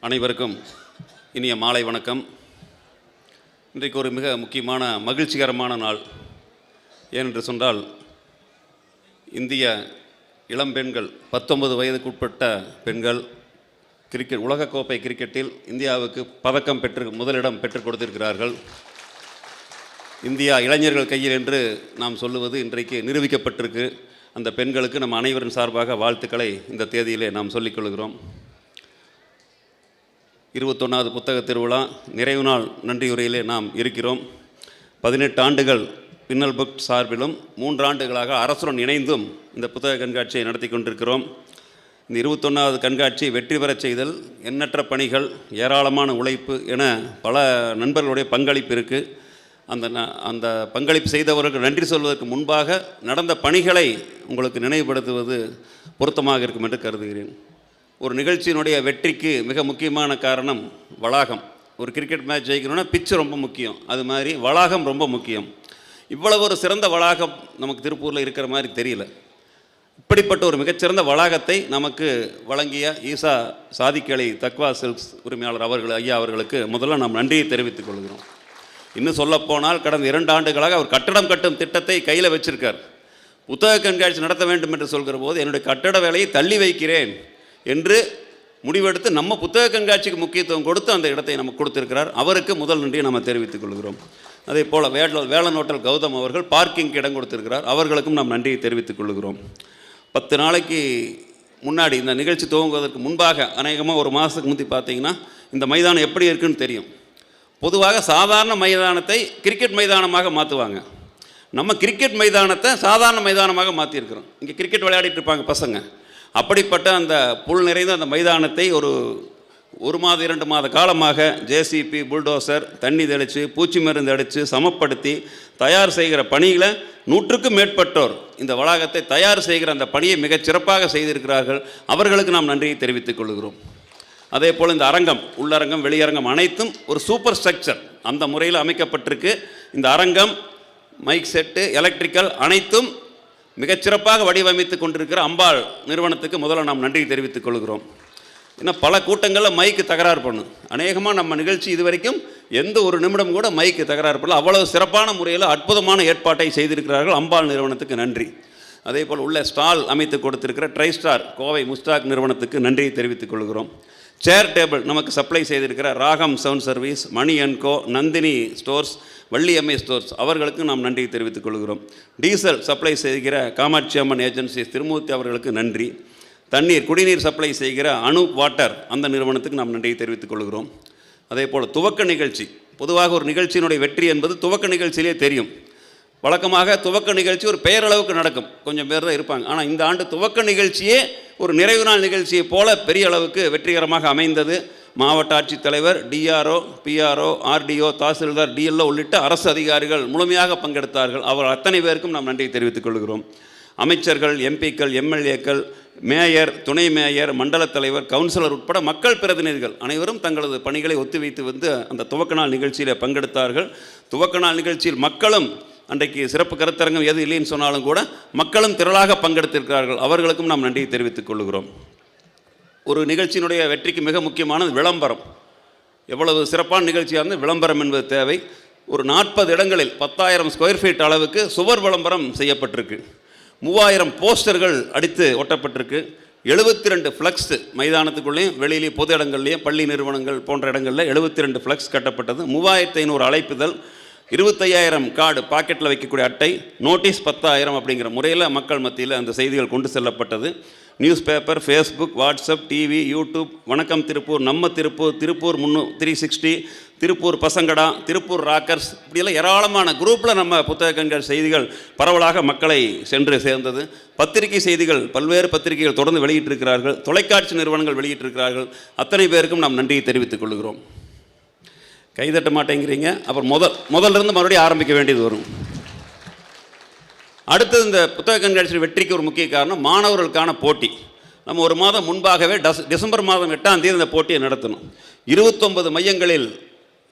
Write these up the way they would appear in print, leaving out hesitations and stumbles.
அனைவருக்கும் இனிய மாலை வணக்கம். இன்றைக்கு ஒரு மிக முக்கியமான மகிழ்ச்சிகரமான நாள். ஏனென்று சொன்னால், இந்திய இளம்பெண்கள் 19 வயதுக்குட்பட்ட பெண்கள் உலகக்கோப்பை கிரிக்கெட்டில் இந்தியாவுக்கு பதக்கம் முதலிடம் பெற்றுக் கொடுத்திருக்கிறார்கள். இந்தியா இளைஞர்கள் கையில் என்று நாம் சொல்லுவது இன்றைக்கு நிரூபிக்கப்பட்டிருக்கு. அந்த பெண்களுக்கு நம் அனைவரின் சார்பாக வாழ்த்துக்களை இந்த தேதியிலே நாம் சொல்லிக்கொள்கிறோம். 21வது புத்தக திருவிழா நிறைவு நாள் நன்றியுரையிலே நாம் இருக்கிறோம். 18 ஆண்டுகள் பின்னல் புக் சார்பிலும் 3 ஆண்டுகளாக அரசுடன் இணைந்தும் இந்த புத்தக கண்காட்சியை நடத்தி கொண்டிருக்கிறோம். இந்த 21வது கண்காட்சியை வெற்றி பெறச் செய்தல், எண்ணற்ற பணிகள், ஏராளமான உழைப்பு என பல நண்பர்களுடைய பங்களிப்பு இருக்குது. அந்த பங்களிப்பு செய்தவர்களுக்கு நன்றி சொல்வதற்கு முன்பாக நடந்த பணிகளை உங்களுக்கு நினைவுபடுத்துவது பொருத்தமாக இருக்கும் என்று கருதுகிறேன். ஒரு நிகழ்ச்சியினுடைய வெற்றிக்கு மிக முக்கியமான காரணம் வளாகம். ஒரு கிரிக்கெட் மேட்ச் ஜெயிக்கணும்னா பிச்சு ரொம்ப முக்கியம், அது மாதிரி வளாகம் ரொம்ப முக்கியம். இவ்வளவு ஒரு சிறந்த வளாகம் நமக்கு திருப்பூரில் இருக்கிற மாதிரி தெரியல. இப்படிப்பட்ட ஒரு மிகச்சிறந்த வளாகத்தை நமக்கு வழங்கிய ஈசா சாதிக் அலி தக்வா சில்க்ஸ் உரிமையாளர் ஐயா அவர்களுக்கு முதல்ல நாம் நன்றியை தெரிவித்துக் கொள்கிறோம். இன்னும் சொல்லப்போனால் கடந்த 2 ஆண்டுகளாக அவர் கட்டடம் கட்டும் திட்டத்தை கையில் வச்சிருக்கார். புத்தக கண்காட்சி நடத்த வேண்டும் என்று சொல்கிற போது என்னுடைய கட்டட வேலையை தள்ளி வைக்கிறேன் என்று முடிவெடுத்து நம்ம புத்தக கண்காட்சிக்கு முக்கியத்துவம் கொடுத்து அந்த இடத்தை நமக்கு கொடுத்திருக்கிறார். அவருக்கு முதல் நன்றியை நாம் தெரிவித்துக் கொள்கிறோம். அதே போல் வேலன் ஹோட்டல் கௌதம் அவர்கள் பார்க்கிங்க்கு இடம் கொடுத்திருக்கிறார். அவர்களுக்கும் நாம் நன்றியை தெரிவித்துக் கொள்கிறோம். 10 நாளைக்கு முன்னாடி இந்த நிகழ்ச்சி துவங்குவதற்கு முன்பாக அநேகமாக ஒரு மாதத்துக்கு முந்தி பார்த்தீங்கன்னா இந்த மைதானம் எப்படி இருக்குன்னு தெரியும். பொதுவாக சாதாரண மைதானத்தை கிரிக்கெட் மைதானமாக மாற்றுவாங்க. நம்ம கிரிக்கெட் மைதானத்தை சாதாரண மைதானமாக மாற்றிருக்கிறோம். இங்கே கிரிக்கெட் விளையாடிட்டு இருப்பாங்க பசங்க. அப்படிப்பட்ட அந்த புல் நிறைந்த அந்த மைதானத்தை ஒரு மாத 2 மாத காலமாக ஜேசிபி, புல்டோசர், தண்ணி தெளித்து, பூச்சி மருந்து அடித்து, சமப்படுத்தி தயார் செய்கிற பணிகளை 100க்கும் மேற்பட்டோர் இந்த வளாகத்தை தயார் செய்கிற அந்த பணியை மிகச் சிறப்பாக செய்திருக்கிறார்கள். அவர்களுக்கு நாம் நன்றியை தெரிவித்துக் கொள்கிறோம். அதே போல் இந்த அரங்கம், உள்ளரங்கம், வெளியரங்கம் அனைத்தும் ஒரு சூப்பர் ஸ்ட்ரக்சர் அந்த முறையில் அமைக்கப்பட்டிருக்கு. இந்த அரங்கம், மைக் செட்டு, எலக்ட்ரிக்கல் அனைத்தும் மிகச்சிறப்பாக வடிவமைத்து கொண்டிருக்கிற அம்பாள் நிறுவனத்துக்கு முதல்ல நாம் நன்றி தெரிவித்துக் கொள்கிறோம். ஏன்னா பல கூட்டங்களில் மைக்கு தகராறு பண்ணும். அநேகமாக நம்ம நிகழ்ச்சி இது வரைக்கும் எந்த ஒரு நிமிடம் கூட மைக்கு தகராறு பண்ணல. அவ்வளவு சிறப்பான முறையில் அற்புதமான ஏற்பாட்டை செய்திருக்கிறார்கள். அம்பாள் நிறுவனத்துக்கு நன்றி. அதே போல் உள்ள ஸ்டால் அமைத்து கொடுத்திருக்கிற ட்ரைஸ்டார் கோவை முஸ்டாக் நிறுவனத்துக்கு நன்றியை தெரிவித்துக் கொள்கிறோம். சேர் டேபிள் நமக்கு சப்ளை செய்திருக்கிற Ragam sound service, Mani and co, Nandini stores, Valliammai stores அவர்களுக்கு நாம் நன்றி தெரிவித்துக் கொள்கிறோம். டீசல் சப்ளை செய்கிற காமாட்சி அம்மன் ஏஜென்சிஸ் திருமூர்த்தி அவர்களுக்கு நன்றி. குடிநீர் சப்ளை செய்கிற அணு வாட்டர் அந்த நிறுவனத்துக்கு நாம் நன்றியை தெரிவித்துக் கொள்கிறோம். அதே போல் துவக்க நிகழ்ச்சி, பொதுவாக ஒரு நிகழ்ச்சியினுடைய வெற்றி என்பது துவக்க நிகழ்ச்சியிலே தெரியும். வழக்கமாக துவக்க நிகழ்ச்சி ஒரு பெயரளவுக்கு நடக்கும், கொஞ்சம் பேர் தான் இருப்பாங்க. ஆனால் இந்த ஆண்டு துவக்க நிகழ்ச்சியே ஒரு நிறைவு நாள் நிகழ்ச்சியை போல பெரிய அளவுக்கு வெற்றிகரமாக அமைந்தது. மாவட்ட ஆட்சித்தலைவர், டிஆர்ஓ, பிஆர்ஓ, ஆர்டிஓ, தாசில்தார், டிஎல்ஓ உள்ளிட்ட அரசு அதிகாரிகள் முழுமையாக பங்கெடுத்தார்கள். அவர் அத்தனை பேருக்கும் நாம் நன்றியை தெரிவித்துக் கொள்கிறோம். அமைச்சர்கள், எம்பிக்கள், எம்எல்ஏக்கள், மேயர், துணை மேயர், மண்டல தலைவர், கவுன்சிலர் உட்பட மக்கள் பிரதிநிதிகள் அனைவரும் தங்களது பணிகளை ஒத்திவைத்து வந்து அந்த துவக்க நாள் நிகழ்ச்சியில் பங்கெடுத்தார்கள். துவக்க நாள் நிகழ்ச்சியில் மக்களும் அன்றைக்கு சிறப்பு கருத்தரங்கம் எது இல்லைன்னு சொன்னாலும் கூட மக்களும் திரளாக பங்கெடுத்திருக்கிறார்கள். அவர்களுக்கும் நாம் நன்றியை தெரிவித்துக் கொள்கிறோம். ஒரு நிகழ்ச்சியினுடைய வெற்றிக்கு மிக முக்கியமானது விளம்பரம். எவ்வளவு சிறப்பான நிகழ்ச்சியாக இருந்து விளம்பரம் என்பது தேவை. ஒரு 40 இடங்களில் 10,000 ஸ்கொயர் ஃபீட் அளவுக்கு சுவர் விளம்பரம் செய்யப்பட்டிருக்கு. 3000 போஸ்டர்கள் அடித்து ஒட்டப்பட்டிருக்கு. 72 ஃப்ளக்ஸ் மைதானத்துக்குள்ளேயும் வெளியிலேயும் பொது இடங்கள்லேயும் பள்ளி நிறுவனங்கள் போன்ற இடங்களில் 72 ஃப்ளக்ஸ் கட்டப்பட்டது. 3500 அழைப்புதல், 25,000 கார்டு பாக்கெட்டில் வைக்கக்கூடிய அட்டை, நோட்டீஸ் 10,000 அப்படிங்கிற முறையில் மக்கள் மத்தியில் அந்த செய்திகள் கொண்டு செல்லப்பட்டது. News paper, Facebook, WhatsApp, TV, YouTube, வணக்கம் திருப்பூர், நம்ம திருப்பூர், திருப்பூர் 360, திருப்பூர் பசங்கடா, திருப்பூர் ராக்கர்ஸ், இப்படியெல்லாம் ஏராளமான குரூப்பில் நம்ம புத்தக கண்காட்சி செய்திகள் பரவலாக மக்களை சென்று சேர்ந்தது. பத்திரிகை செய்திகள் பல்வேறு பத்திரிகைகள் தொடர்ந்து வெளியிட்டிருக்கிறார்கள். தொலைக்காட்சி நிறுவனங்கள் வெளியிட்டிருக்கிறார்கள். அத்தனை பேருக்கும் நாம் நன்றியை தெரிவித்துக் கொள்கிறோம். கைதட்ட மாட்டேங்கிறீங்க, அப்புறம் முதல்லிருந்து மறுபடியும் ஆரம்பிக்க வேண்டியது வரும். அடுத்தது, இந்த புத்தக கண்காட்சி வெற்றிக்கு ஒரு முக்கிய காரணம் மாணவர்களுக்கான போட்டி. நம்ம ஒரு மாதம் முன்பாகவே டிசம்பர் மாதம் 8ஆம் தேதி இந்த போட்டியை நடத்தணும். 29 மையங்களில்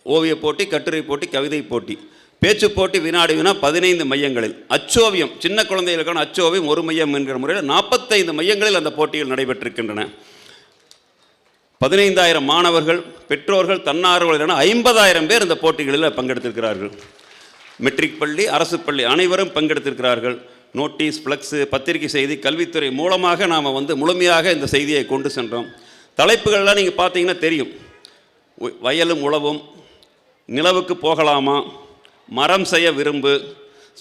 ஓவிய போட்டி, கட்டுரை போட்டி, கவிதை போட்டி, பேச்சு போட்டி, வினாடி வினா 15 மையங்களில், அச்சோவியம் சின்ன குழந்தைகளுக்கான அச்சோவியம் 1 மையம் என்கிற முறையில் 45 மையங்களில் அந்த போட்டிகள் நடைபெற்றிருக்கின்றன. 15,000 மாணவர்கள், பெற்றோர்கள், தன்னார்வலர்கள் என 50,000 பேர் இந்த போட்டிகளில் பங்கெடுத்திருக்கிறார்கள். மெட்ரிக் பள்ளி, அரசு பள்ளி அனைவரும் பங்கெடுத்திருக்கிறார்கள். நோட்டீஸ், ஃப்ளக்ஸு, பத்திரிகை செய்தி, கல்வித்துறை மூலமாக நாம் முழுமையாக இந்த செய்தியை கொண்டு சென்றோம். தலைப்புகள்லாம் நீங்கள் பார்த்தீங்கன்னா தெரியும். வயலும் உழவும், நிலவுக்கு போகலாமா, மரம் செய்ய விரும்பு,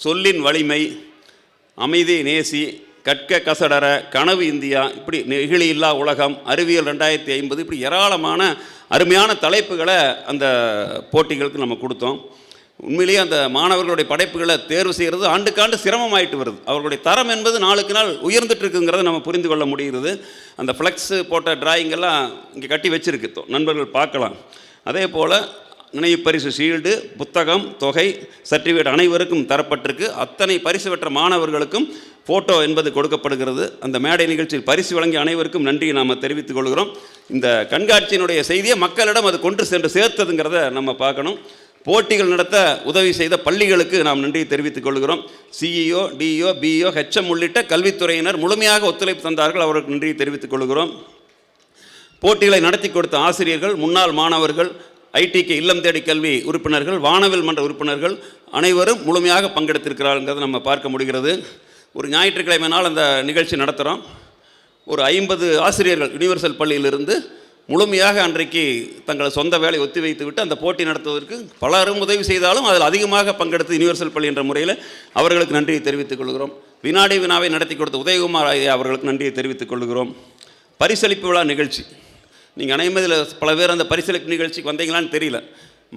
சொல்லின் வலிமை, அமைதி நேசி, கற்க கசடர, கனவு இந்தியா, இப்படி நெகிழி இல்லா உலகம், அறிவியல் 2050, இப்படி ஏராளமான அருமையான தலைப்புகளை அந்த போட்டிகளுக்கு நம்ம கொடுத்தோம். உண்மையிலேயே அந்த மாணவர்களுடைய படைப்புகளை தேர்வு செய்கிறது ஆண்டுக்காண்டு சிரமமாயிட்டு வருது. அவர்களுடைய தரம் என்பது நாளுக்கு நாள் உயர்ந்துட்டு இருக்குங்கிறத நம்ம புரிந்து கொள்ள முடிகிறது. அந்த ஃப்ளெக்ஸு போட்ட டிராயிங்கெல்லாம் இங்கே கட்டி வச்சுருக்கு, நண்பர்கள் பார்க்கலாம். அதே போல் நினைவு பரிசு ஷீல்டு, புத்தகம், தொகை, சர்டிஃபிகேட் அனைவருக்கும் தரப்பட்டிருக்கு. அத்தனை பரிசு பெற்ற மாணவர்களுக்கும் ஃபோட்டோ என்பது கொடுக்கப்படுகிறது. அந்த மேடை நிகழ்ச்சியில் பரிசு வழங்கிய அனைவருக்கும் நன்றியை நாம் தெரிவித்துக் கொள்கிறோம். இந்த கண்காட்சியினுடைய செய்தியை மக்களிடம் அது கொண்டு சென்று சேர்த்ததுங்கிறத நம்ம பார்க்கணும். போட்டிகள் நடத்த உதவி செய்த பள்ளிகளுக்கு நாம் நன்றியை தெரிவித்துக் கொள்கிறோம். சிஇஓ, டிஇஓ, பிஇஓ, ஹெச்எம் உள்ளிட்ட கல்வித்துறையினர் முழுமையாக ஒத்துழைப்பு தந்தார்கள். அவர்களுக்கு நன்றியை தெரிவித்துக் கொள்கிறோம். போட்டிகளை நடத்தி கொடுத்த ஆசிரியர்கள், முன்னாள் மாணவர்கள், ஐடிக்கு இல்லம் தேடி கல்வி உறுப்பினர்கள், வானவில் மன்ற உறுப்பினர்கள் அனைவரும் முழுமையாக பங்கெடுத்திருக்கிறார்கள் நம்ம பார்க்க முடிகிறது. ஒரு ஞாயிற்றுக்கிழமை நாள் அந்த நிகழ்ச்சி நடத்துகிறோம். ஒரு 50 ஆசிரியர்கள் யுனிவர்சல் பள்ளியிலிருந்து முழுமையாக அன்றைக்கு தங்கள் சொந்த வேலை ஒத்தி வைத்து விட்டு அந்த போட்டி நடத்துவதற்கு பலரும் உதவி செய்தாலும் அதில் அதிகமாக பங்கெடுத்து யுனிவர்சல் பள்ளி என்ற முறையில் அவர்களுக்கு நன்றியை தெரிவித்துக் கொள்கிறோம். வினாடி வினாவை நடத்தி கொடுத்த உதயகுமார் ஐயா அவர்களுக்கு நன்றியை தெரிவித்துக் கொள்கிறோம். பரிசளிப்பு விழா நிகழ்ச்சி, நீங்கள் அனைவதில் பல பேர் அந்த பரிசளிப்பு நிகழ்ச்சிக்கு வந்தீங்களான்னு தெரியல.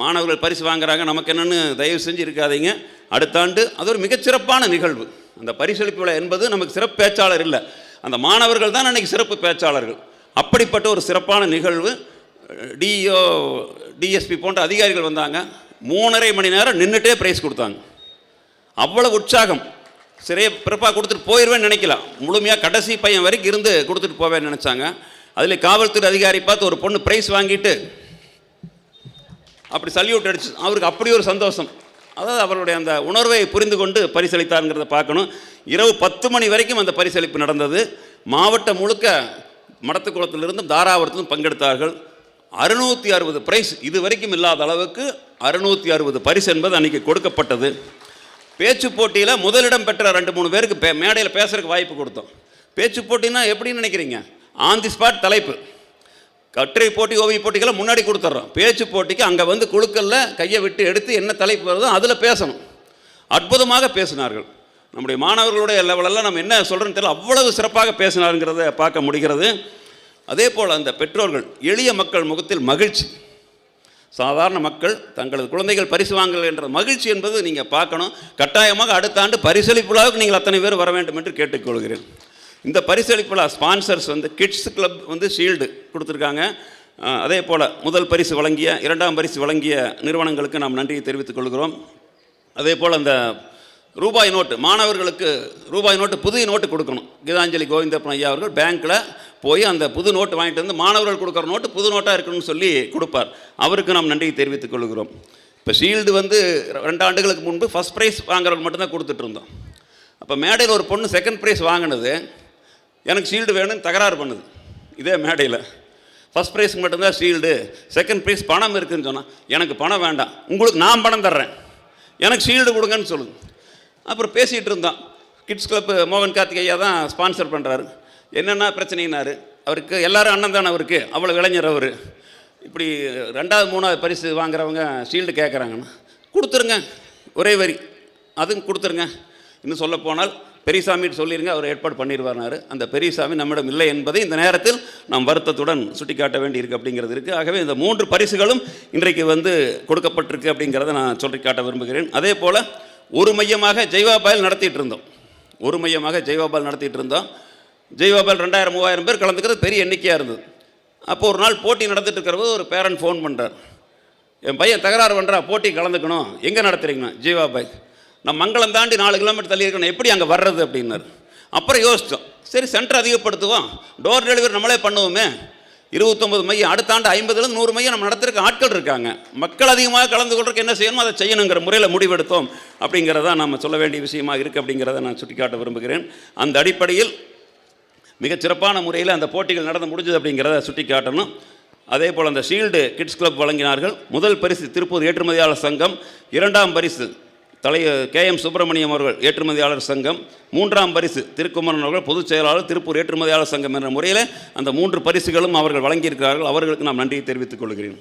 மாணவர்கள் பரிசு வாங்குறாங்க, நமக்கு என்னென்னு தயவு செஞ்சு இருக்காதீங்க. அடுத்த ஆண்டு அது ஒரு மிகச்சிறப்பான நிகழ்வு. அந்த பரிசளிப்பு விழா என்பது நமக்கு சிறப்பு பேச்சாளர் இல்லை, அந்த மாணவர்கள் தான் அன்றைக்கி சிறப்பு பேச்சாளர்கள். அப்படிப்பட்ட ஒரு சிறப்பான நிகழ்வு. டிஇஓ, டிஎஸ்பி போன்ற அதிகாரிகள் வந்தாங்க. 3.5 மணி நேரம் நின்றுட்டே ப்ரைஸ் கொடுத்தாங்க. அவ்வளோ உற்சாகம். சரியா பிறப்பாக கொடுத்துட்டு போயிடுவேன்னு நினைக்கலாம், முழுமையாக கடைசி பையன் வரைக்கும் இருந்து கொடுத்துட்டு போவேன்னு நினச்சாங்க. அதில் காவல்துறை அதிகாரி பார்த்து ஒரு பொண்ணு ப்ரைஸ் வாங்கிட்டு அப்படி சல்யூட் அடிச்சு, அவருக்கு அப்படி ஒரு சந்தோஷம். அதாவது அவருடைய அந்த உணர்வை புரிந்து கொண்டு பரிசளித்தாருங்கிறத பார்க்கணும். இரவு 10 மணி வரைக்கும் அந்த பரிசளிப்பு நடந்தது. மாவட்டம் முழுக்க மடத்துக்குளத்திலிருந்தும் தாராபுரத்திலும் பங்கெடுத்தார்கள். 660 பிரைஸ், இது வரைக்கும் இல்லாத அளவுக்கு 660 பரிசு என்பது அன்றைக்கி கொடுக்கப்பட்டது. பேச்சு போட்டியில் முதலிடம் பெற்ற 2-3 பேருக்கு மேடையில் பேசுகிறதுக்கு வாய்ப்பு கொடுத்தோம். பேச்சு போட்டின்னா எப்படின்னு நினைக்கிறீங்க? ஆன் தி ஸ்பாட் தலைப்பு. கட்டுரை போட்டி, ஓவிய போட்டிக்கெல்லாம் முன்னாடி கொடுத்துட்றோம். பேச்சு போட்டிக்கு அங்கே வந்து குழுக்களில் கையை விட்டு எடுத்து என்ன தலைப்பு வருதோ அதில் பேசணும். அற்புதமாக பேசினார்கள். நம்முடைய மாணவர்களுடைய லெவலெல்லாம் நம்ம என்ன சொல்கிறோன்னு தெரியல, அவ்வளவு சிறப்பாக பேசினாருங்கிறத பார்க்க முடிகிறது. அதே போல் அந்த பெற்றோர்கள், எளிய மக்கள் முகத்தில் மகிழ்ச்சி. சாதாரண மக்கள் தங்களது குழந்தைகள் பரிசு வாங்கல் என்ற மகிழ்ச்சி என்பது நீங்கள் பார்க்கணும். கட்டாயமாக அடுத்த ஆண்டு பரிசளிப்பு விழாவுக்கு நீங்கள் அத்தனை பேர் வர வேண்டும் என்று கேட்டுக்கொள்கிறேன். இந்த பரிசளிப்பு விழா ஸ்பான்சர்ஸ் கிட்ஸ் கிளப் ஷீல்டு கொடுத்துருக்காங்க. அதே போல் முதல் பரிசு வழங்கிய, 2ஆம் பரிசு வழங்கிய நிறுவனங்களுக்கு நாம் நன்றியை தெரிவித்துக் கொள்கிறோம். அதே போல் அந்த ரூபாய் நோட்டு, மாணவர்களுக்கு ரூபாய் நோட்டு, புதிய நோட்டு கொடுக்கணும். கீதாஞ்சலி கோவிந்தப்பன் ஐயா அவர்கள் பேங்க்கில் போய் அந்த புது நோட்டு வாங்கிட்டு வந்து மாணவர்கள் கொடுக்குற நோட்டு புது நோட்டாக இருக்கணும்னு சொல்லி கொடுப்பார். அவருக்கு நாம் நன்றியை தெரிவித்துக் கொள்கிறோம். இப்போ ஷீல்டு 2 ஆண்டுகளுக்கு முன்பு ஃபஸ்ட் ப்ரைஸ் வாங்குறவங்க மட்டும்தான் கொடுத்துட்டு இருந்தோம். அப்போ மேடையில் ஒரு பொண்ணு செகண்ட் ப்ரைஸ் வாங்கினது, எனக்கு ஷீல்டு வேணும்னு தகராறு பண்ணுது. இதே மேடையில் ஃபஸ்ட் ப்ரைஸ்க்கு மட்டும்தான் ஷீல்டு, செகண்ட் ப்ரைஸ் பணம் இருக்குதுன்னு சொன்னால், எனக்கு பணம் வேண்டாம், உங்களுக்கு நான் பணம் தர்றேன், எனக்கு ஷீல்டு கொடுங்கன்னு சொல்லுது. அப்புறம் பேசிகிட்டு இருந்தோம். கிட்ஸ் கிளப் மோகன் கார்த்திகையா தான் ஸ்பான்சர் பண்ணுறாரு. என்னென்ன பிரச்சனைனாரு, அவருக்கு எல்லோரும் அண்ணன் தானே, அவருக்கு அவ்வளோ இளைஞர் அவர். இப்படி 2வது 3வது பரிசு வாங்குறவங்க ஷீல்டு கேட்குறாங்கன்னு கொடுத்துருங்க, ஒரே வரி அதுவும் கொடுத்துருங்க. இன்னும் சொல்ல போனால் பெரியசாமிட்டு சொல்லிடுங்க, அவர் ஏற்பாடு பண்ணிடுவார்னாரு. அந்த பெரியசாமி நம்மிடம் இல்லை என்பதை இந்த நேரத்தில் நாம் வருத்தத்துடன் சுட்டிக்காட்ட வேண்டியிருக்கு அப்படிங்கிறது இருக்குது. ஆகவே இந்த 3 பரிசுகளும் இன்றைக்கு கொடுக்கப்பட்டிருக்கு அப்படிங்கிறத நான் சொல்லிக்காட்ட விரும்புகிறேன். அதே போல் ஒரு மையமாக ஜெய்வாபால் நடத்திட்டு இருந்தோம். ஒரு மையமாக ஜெய்வாபால் நடத்திட்டு இருந்தோம். ஜெய்வாபால் 2000-3000 பேர் கலந்துக்கிறது பெரிய எண்ணிக்கையாக இருந்தது. அப்போ ஒரு நாள் போட்டி நடந்துட்டு இருக்கிறபோது ஒரு பேரண்ட் ஃபோன் பண்ணுறார், என் பையன் தகராறு பண்ணுறா, போட்டி கலந்துக்கணும், எங்கே நடத்துறீங்கண்ணா? ஜெய்வாபாய். நான் மங்களம் தாண்டி 4 கிலோமீட்டர் தள்ளி இருக்கணும், எப்படி அங்கே வர்றது அப்படின்னாரு. அப்புறம் யோசித்தோம், சரி சென்டர் அதிகப்படுத்துவோம், டோர் டெலிவரி நம்மளே பண்ணுவோமே. 29 மையம், அடுத்த ஆண்டு 50லேருந்து 100 மையம் நம்ம நடத்துறதுக்கு ஆட்கள் இருக்காங்க, மக்கள் அதிகமாக கலந்து கொள்றதுக்கு என்ன செய்யணுமோ அதை செய்யணுங்கிற முறையில் முடிவெடுத்தோம். அப்படிங்கிறத நம்ம சொல்ல வேண்டிய விஷயமாக இருக்குது அப்படிங்கிறத நான் சுட்டிக்காட்ட விரும்புகிறேன். அந்த அடிப்படையில் மிகச்சிறப்பான முறையில் அந்த போட்டிகள் நடந்து முடிஞ்சது அப்படிங்கிறத சுட்டி காட்டணும். அதே போல் அந்த ஷீல்டு கிட்ஸ் கிளப் வழங்கினார்கள். முதல் பரிசு திருப்பூர் ஏற்றுமதியாளர் சங்கம், 2ஆம் பரிசு KM சுப்பிரமணியம் அவர்கள் ஏற்றுமதியாளர் சங்கம், 3ஆம் பரிசு திருக்குமரன் அவர்கள் பொதுச் செயலாளர் திருப்பூர் ஏற்றுமதியாளர் சங்கம் என்ற முறையில் அந்த 3 பரிசுகளும் அவர்கள் வழங்கியிருக்கிறார்கள். அவர்களுக்கு நான் நன்றியை தெரிவித்துக் கொள்கிறேன்.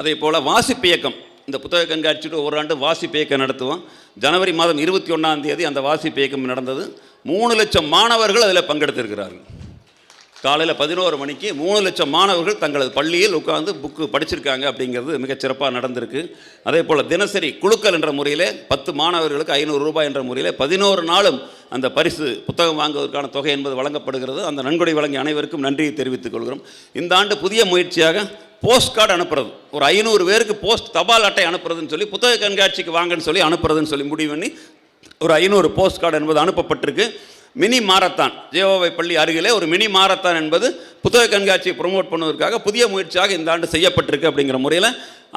அதே போல் வாசிப்பு இயக்கம், இந்த புத்தக கண்காட்சிக்கு ஒரு ஆண்டு வாசிப்பு இயக்கம் நடத்துவோம். ஜனவரி மாதம் 21ஆம் தேதி அந்த வாசிப்பு இயக்கம் நடந்தது. 3 லட்சம் மாணவர்கள் அதில் பங்கெடுத்திருக்கிறார்கள். காலையில் 11 மணிக்கு 3 லட்சம் மாணவர்கள் தங்களது பள்ளியில் உட்கார்ந்து புக்கு படிச்சிருக்காங்க. அப்படிங்கிறது மிகச்சிறப்பாக நடந்திருக்கு. அதே போல் தினசரி குழுக்கள் என்ற முறையில் 10 மாணவர்களுக்கு 500 ரூபாய் என்ற முறையில் 11 நாளும் அந்த பரிசு புத்தகம் வாங்குவதற்கான தொகை என்பது வழங்கப்படுகிறது. அந்த நன்கொடை வழங்கிய அனைவருக்கும் நன்றியை தெரிவித்துக் கொள்கிறோம். இந்த ஆண்டு புதிய முயற்சியாக போஸ்ட் கார்டு அனுப்புறது, ஒரு 500 பேருக்கு தபால் அட்டை அனுப்புறதுன்னு சொல்லி, புத்தக கண்காட்சிக்கு வாங்கன்னு சொல்லி அனுப்புறதுன்னு சொல்லி முடிவு பண்ணி ஒரு 500 போஸ்ட் கார்டு என்பது அனுப்பப்பட்டிருக்கு. மினி மாரத்தான், ஜேஓவை பள்ளி அருகிலே ஒரு மினி மாரத்தான் என்பது புத்தக கண்காட்சியை ப்ரொமோட் பண்ணுவதற்காக புதிய முயற்சியாக இந்த ஆண்டு செய்யப்பட்டிருக்கு. அப்படிங்கிற முறையில்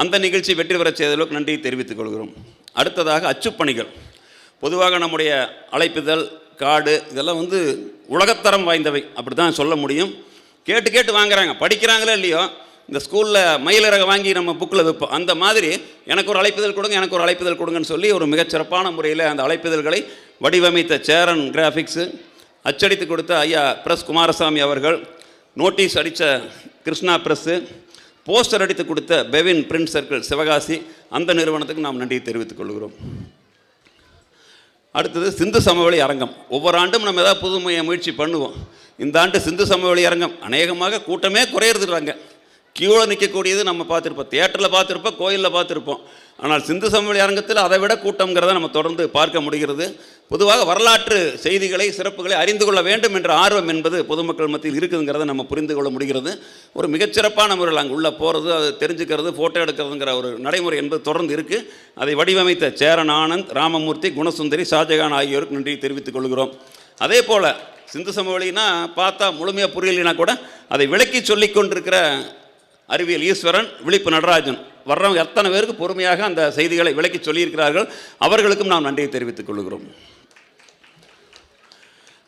அந்த நிகழ்ச்சி வெற்றி பெற செய்ததற்கு நன்றியை தெரிவித்துக் கொள்கிறோம். அடுத்ததாக அச்சுப்பணிகள். பொதுவாக நம்முடைய அழைப்புதல் கார்டு இதெல்லாம் உலகத்தரம் வாய்ந்தவை, அப்படி தான் சொல்ல முடியும். கேட்டு வாங்குறாங்க, படிக்கிறாங்களோ இல்லையோ. இந்த ஸ்கூலில் மயிலிறக வாங்கி நம்ம புக்கில் வைப்போம். அந்த மாதிரி எனக்கு ஒரு அழைப்புதல் கொடுங்கன்னு சொல்லி ஒரு மிகச்சிறப்பான முறையில் அந்த அழைப்புதல்களை வடிவமைத்த சேரன் கிராஃபிக்ஸு, அச்சடித்து கொடுத்த ஐயா பிரஸ் குமாரசாமி அவர்கள், நோட்டீஸ் அடித்த கிருஷ்ணா ப்ரெஸ்ஸு, போஸ்டர் அடித்து கொடுத்த பெவின் பிரிண்ட் சர்க்கிள் சிவகாசி, அந்த நிறுவனத்துக்கு நாம் நன்றி தெரிவித்துக் கொள்கிறோம். அடுத்தது சிந்து சமவெளி அரங்கம். ஒவ்வொரு ஆண்டும் நம்ம ஏதாவது புது முயற்சி பண்ணுவோம். இந்த ஆண்டு சிந்து சமவெளி அரங்கம் அநேகமாக கூட்டமே குறையிறதுறாங்க. கியூவில் நிற்கக்கூடியது நம்ம பார்த்துருப்போம், தியேட்டரில் பார்த்துருப்போம், கோயிலில் பார்த்துருப்போம். ஆனால் சிந்து சமவெளி அரங்கத்தில் அதை விட கூட்டங்கிறத நம்ம தொடர்ந்து பார்க்க முடிகிறது. பொதுவாக வரலாற்று செய்திகளை சிறப்புகளை அறிந்து கொள்ள வேண்டும் என்ற ஆர்வம் என்பது பொதுமக்கள் மத்தியில் இருக்குதுங்கிறத நம்ம புரிந்து கொள்ள முடிகிறது. ஒரு மிகச்சிறப்பான முறையில் அங்கே உள்ளே போகிறது, அதை தெரிஞ்சுக்கிறது, ஃபோட்டோ எடுக்கிறதுங்கிற ஒரு நடைமுறை என்பது தொடர்ந்து இருக்குது. அதை வடிவமைத்த சேரன் ஆனந்த், ராமமூர்த்தி, குணசுந்தரி, ஷாஜகான் ஆகியோருக்கு நன்றி தெரிவித்துக் கொள்கிறோம். அதே போல் சிந்து சமவெளினா பார்த்தா முழுமையாக புரியலைன்னா கூட அதை விளக்கி சொல்லி கொண்டிருக்கிற அறிவியல் ஈஸ்வரன், விழிப்பு நடராஜன் வர்றவங்க எத்தனை பேருக்கு பொறுமையாக அந்த செய்திகளை விளக்கி சொல்லியிருக்கிறார்கள். அவர்களுக்கும் நாம் நன்றியை தெரிவித்துக் கொள்கிறோம்.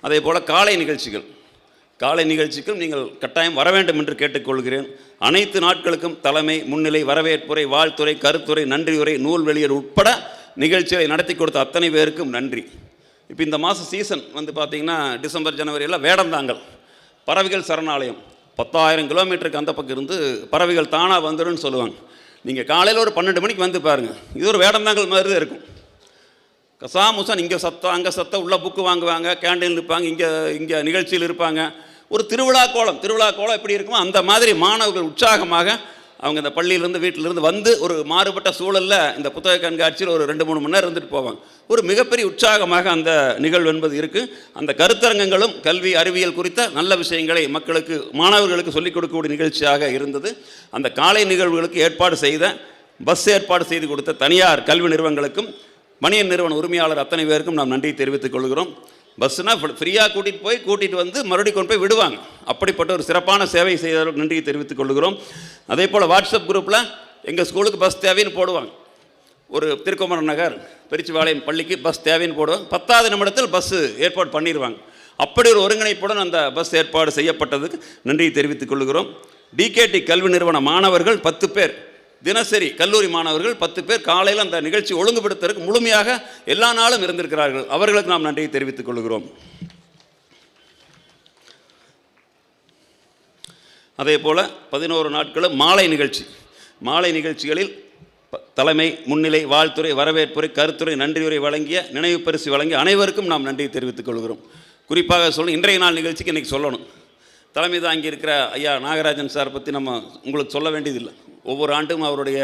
அதே போல் காலை நிகழ்ச்சிக்கும் நீங்கள் கட்டாயம் வர வேண்டும் என்று கேட்டுக்கொள்கிறேன். அனைத்து நாட்களுக்கும் தலைமை, முன்னிலை, வரவேற்புரை, வாழ்த்துறை, கருத்துரை, நன்றியுரை, நூல் வெளியீடு உட்பட நிகழ்ச்சிகளை நடத்தி கொடுத்த அத்தனை பேருக்கும் நன்றி. இப்போ இந்த மாதம் சீசன் பார்த்திங்கன்னா டிசம்பர் ஜனவரியெல்லாம் வேடந்தாங்கல் பறவைகள் சரணாலயம் 10,000 கிலோமீட்டருக்கு அந்த பக்கம் இருந்து பறவைகள் தானாக வந்துடும்னு சொல்லுவாங்க. நீங்கள் காலையில் ஒரு 12 மணிக்கு பாருங்கள், இது ஒரு வேடந்தாங்கல் மாதிரி தான் இருக்கும். கசாமுசான் இங்கே சத்தம் அங்கே சத்தம், உள்ள புக்கு வாங்குவாங்க, கேண்டீன் இருப்பாங்க, இங்கே நிகழ்ச்சியில் இருப்பாங்க. ஒரு திருவிழா கோலம் எப்படி இருக்குமோ அந்த மாதிரி மாணவர்கள் உற்சாகமாக அவங்க இந்த பள்ளியிலேருந்து வீட்டிலேருந்து ஒரு மாறுபட்ட சூழலில் இந்த புத்தக கண்காட்சியில் ஒரு 2-3 மணி நேரம் இருந்துட்டு போவாங்க. ஒரு மிகப்பெரிய உற்சாகமாக அந்த நிகழ்வு என்பது இருக்குது. அந்த கருத்தரங்கங்களும் கல்வி அறிவியல் குறித்த நல்ல விஷயங்களை மக்களுக்கு, மாணவர்களுக்கு சொல்லிக் கொடுக்கக்கூடிய நிகழ்ச்சியாக இருந்தது. அந்த காலை நிகழ்வுகளுக்கு ஏற்பாடு செய்து கொடுத்த தனியார் கல்வி நிறுவனங்களுக்கும் மணியன் நிறுவன உரிமையாளர் அத்தனை பேருக்கும் நாம் நன்றி தெரிவித்துக் கொள்கிறோம். பஸ்ஸுனால் ஃப்ரீயாக கூட்டிகிட்டு மறுபடியும் கொண்டு போய் விடுவாங்க. அப்படிப்பட்ட ஒரு சிறப்பான சேவை செய்தவர்களுக்கு நன்றியை தெரிவித்துக் கொள்கிறோம். அதே போல் வாட்ஸ்அப் குரூப்பில் எங்கள் ஸ்கூலுக்கு பஸ் தேவைன்னு போடுவாங்க. ஒரு திருக்குமரன் நகர் பெரிச்சிபாளையம் பள்ளிக்கு பஸ் தேவைன்னு போடுவாங்க. 10வது நிமிடத்தில் பஸ்ஸு ஏற்பாடு பண்ணிடுவாங்க. அப்படி ஒரு ஒருங்கிணைப்புடன் அந்த பஸ் ஏற்பாடு செய்யப்பட்டதுக்கு நன்றியை தெரிவித்துக் கொள்கிறோம். டிகேடி கல்வி நிறுவன மாணவர்கள் 10 பேர், தினசரி கல்லூரி மாணவர்கள் 10 பேர் காலையில் அந்த நிகழ்ச்சி ஒழுங்குபடுத்துவதற்கு முழுமையாக எல்லா நாளும் இருந்திருக்கிறார்கள். அவர்களுக்கு நாம் நன்றியை தெரிவித்துக் கொள்கிறோம். அதே போல் 11 நாட்களும் மாலை நிகழ்ச்சிகளில் தலைமை, முன்னிலை, வாழ்த்துறை, வரவேற்புரை, கருத்துரை, நன்றியுரை வழங்கிய, நினைவு பரிசு வழங்கிய அனைவருக்கும் நாம் நன்றியை தெரிவித்துக் கொள்கிறோம். குறிப்பாக இன்றைய நாள் நிகழ்ச்சிக்கு இன்றைக்கி சொல்லணும். தலைமை தாங்கி இருக்கிற ஐயா நாகராஜன் சார் பற்றி நம்ம உங்களுக்கு சொல்ல வேண்டியதில்லை. ஒவ்வொரு ஆண்டும் அவருடைய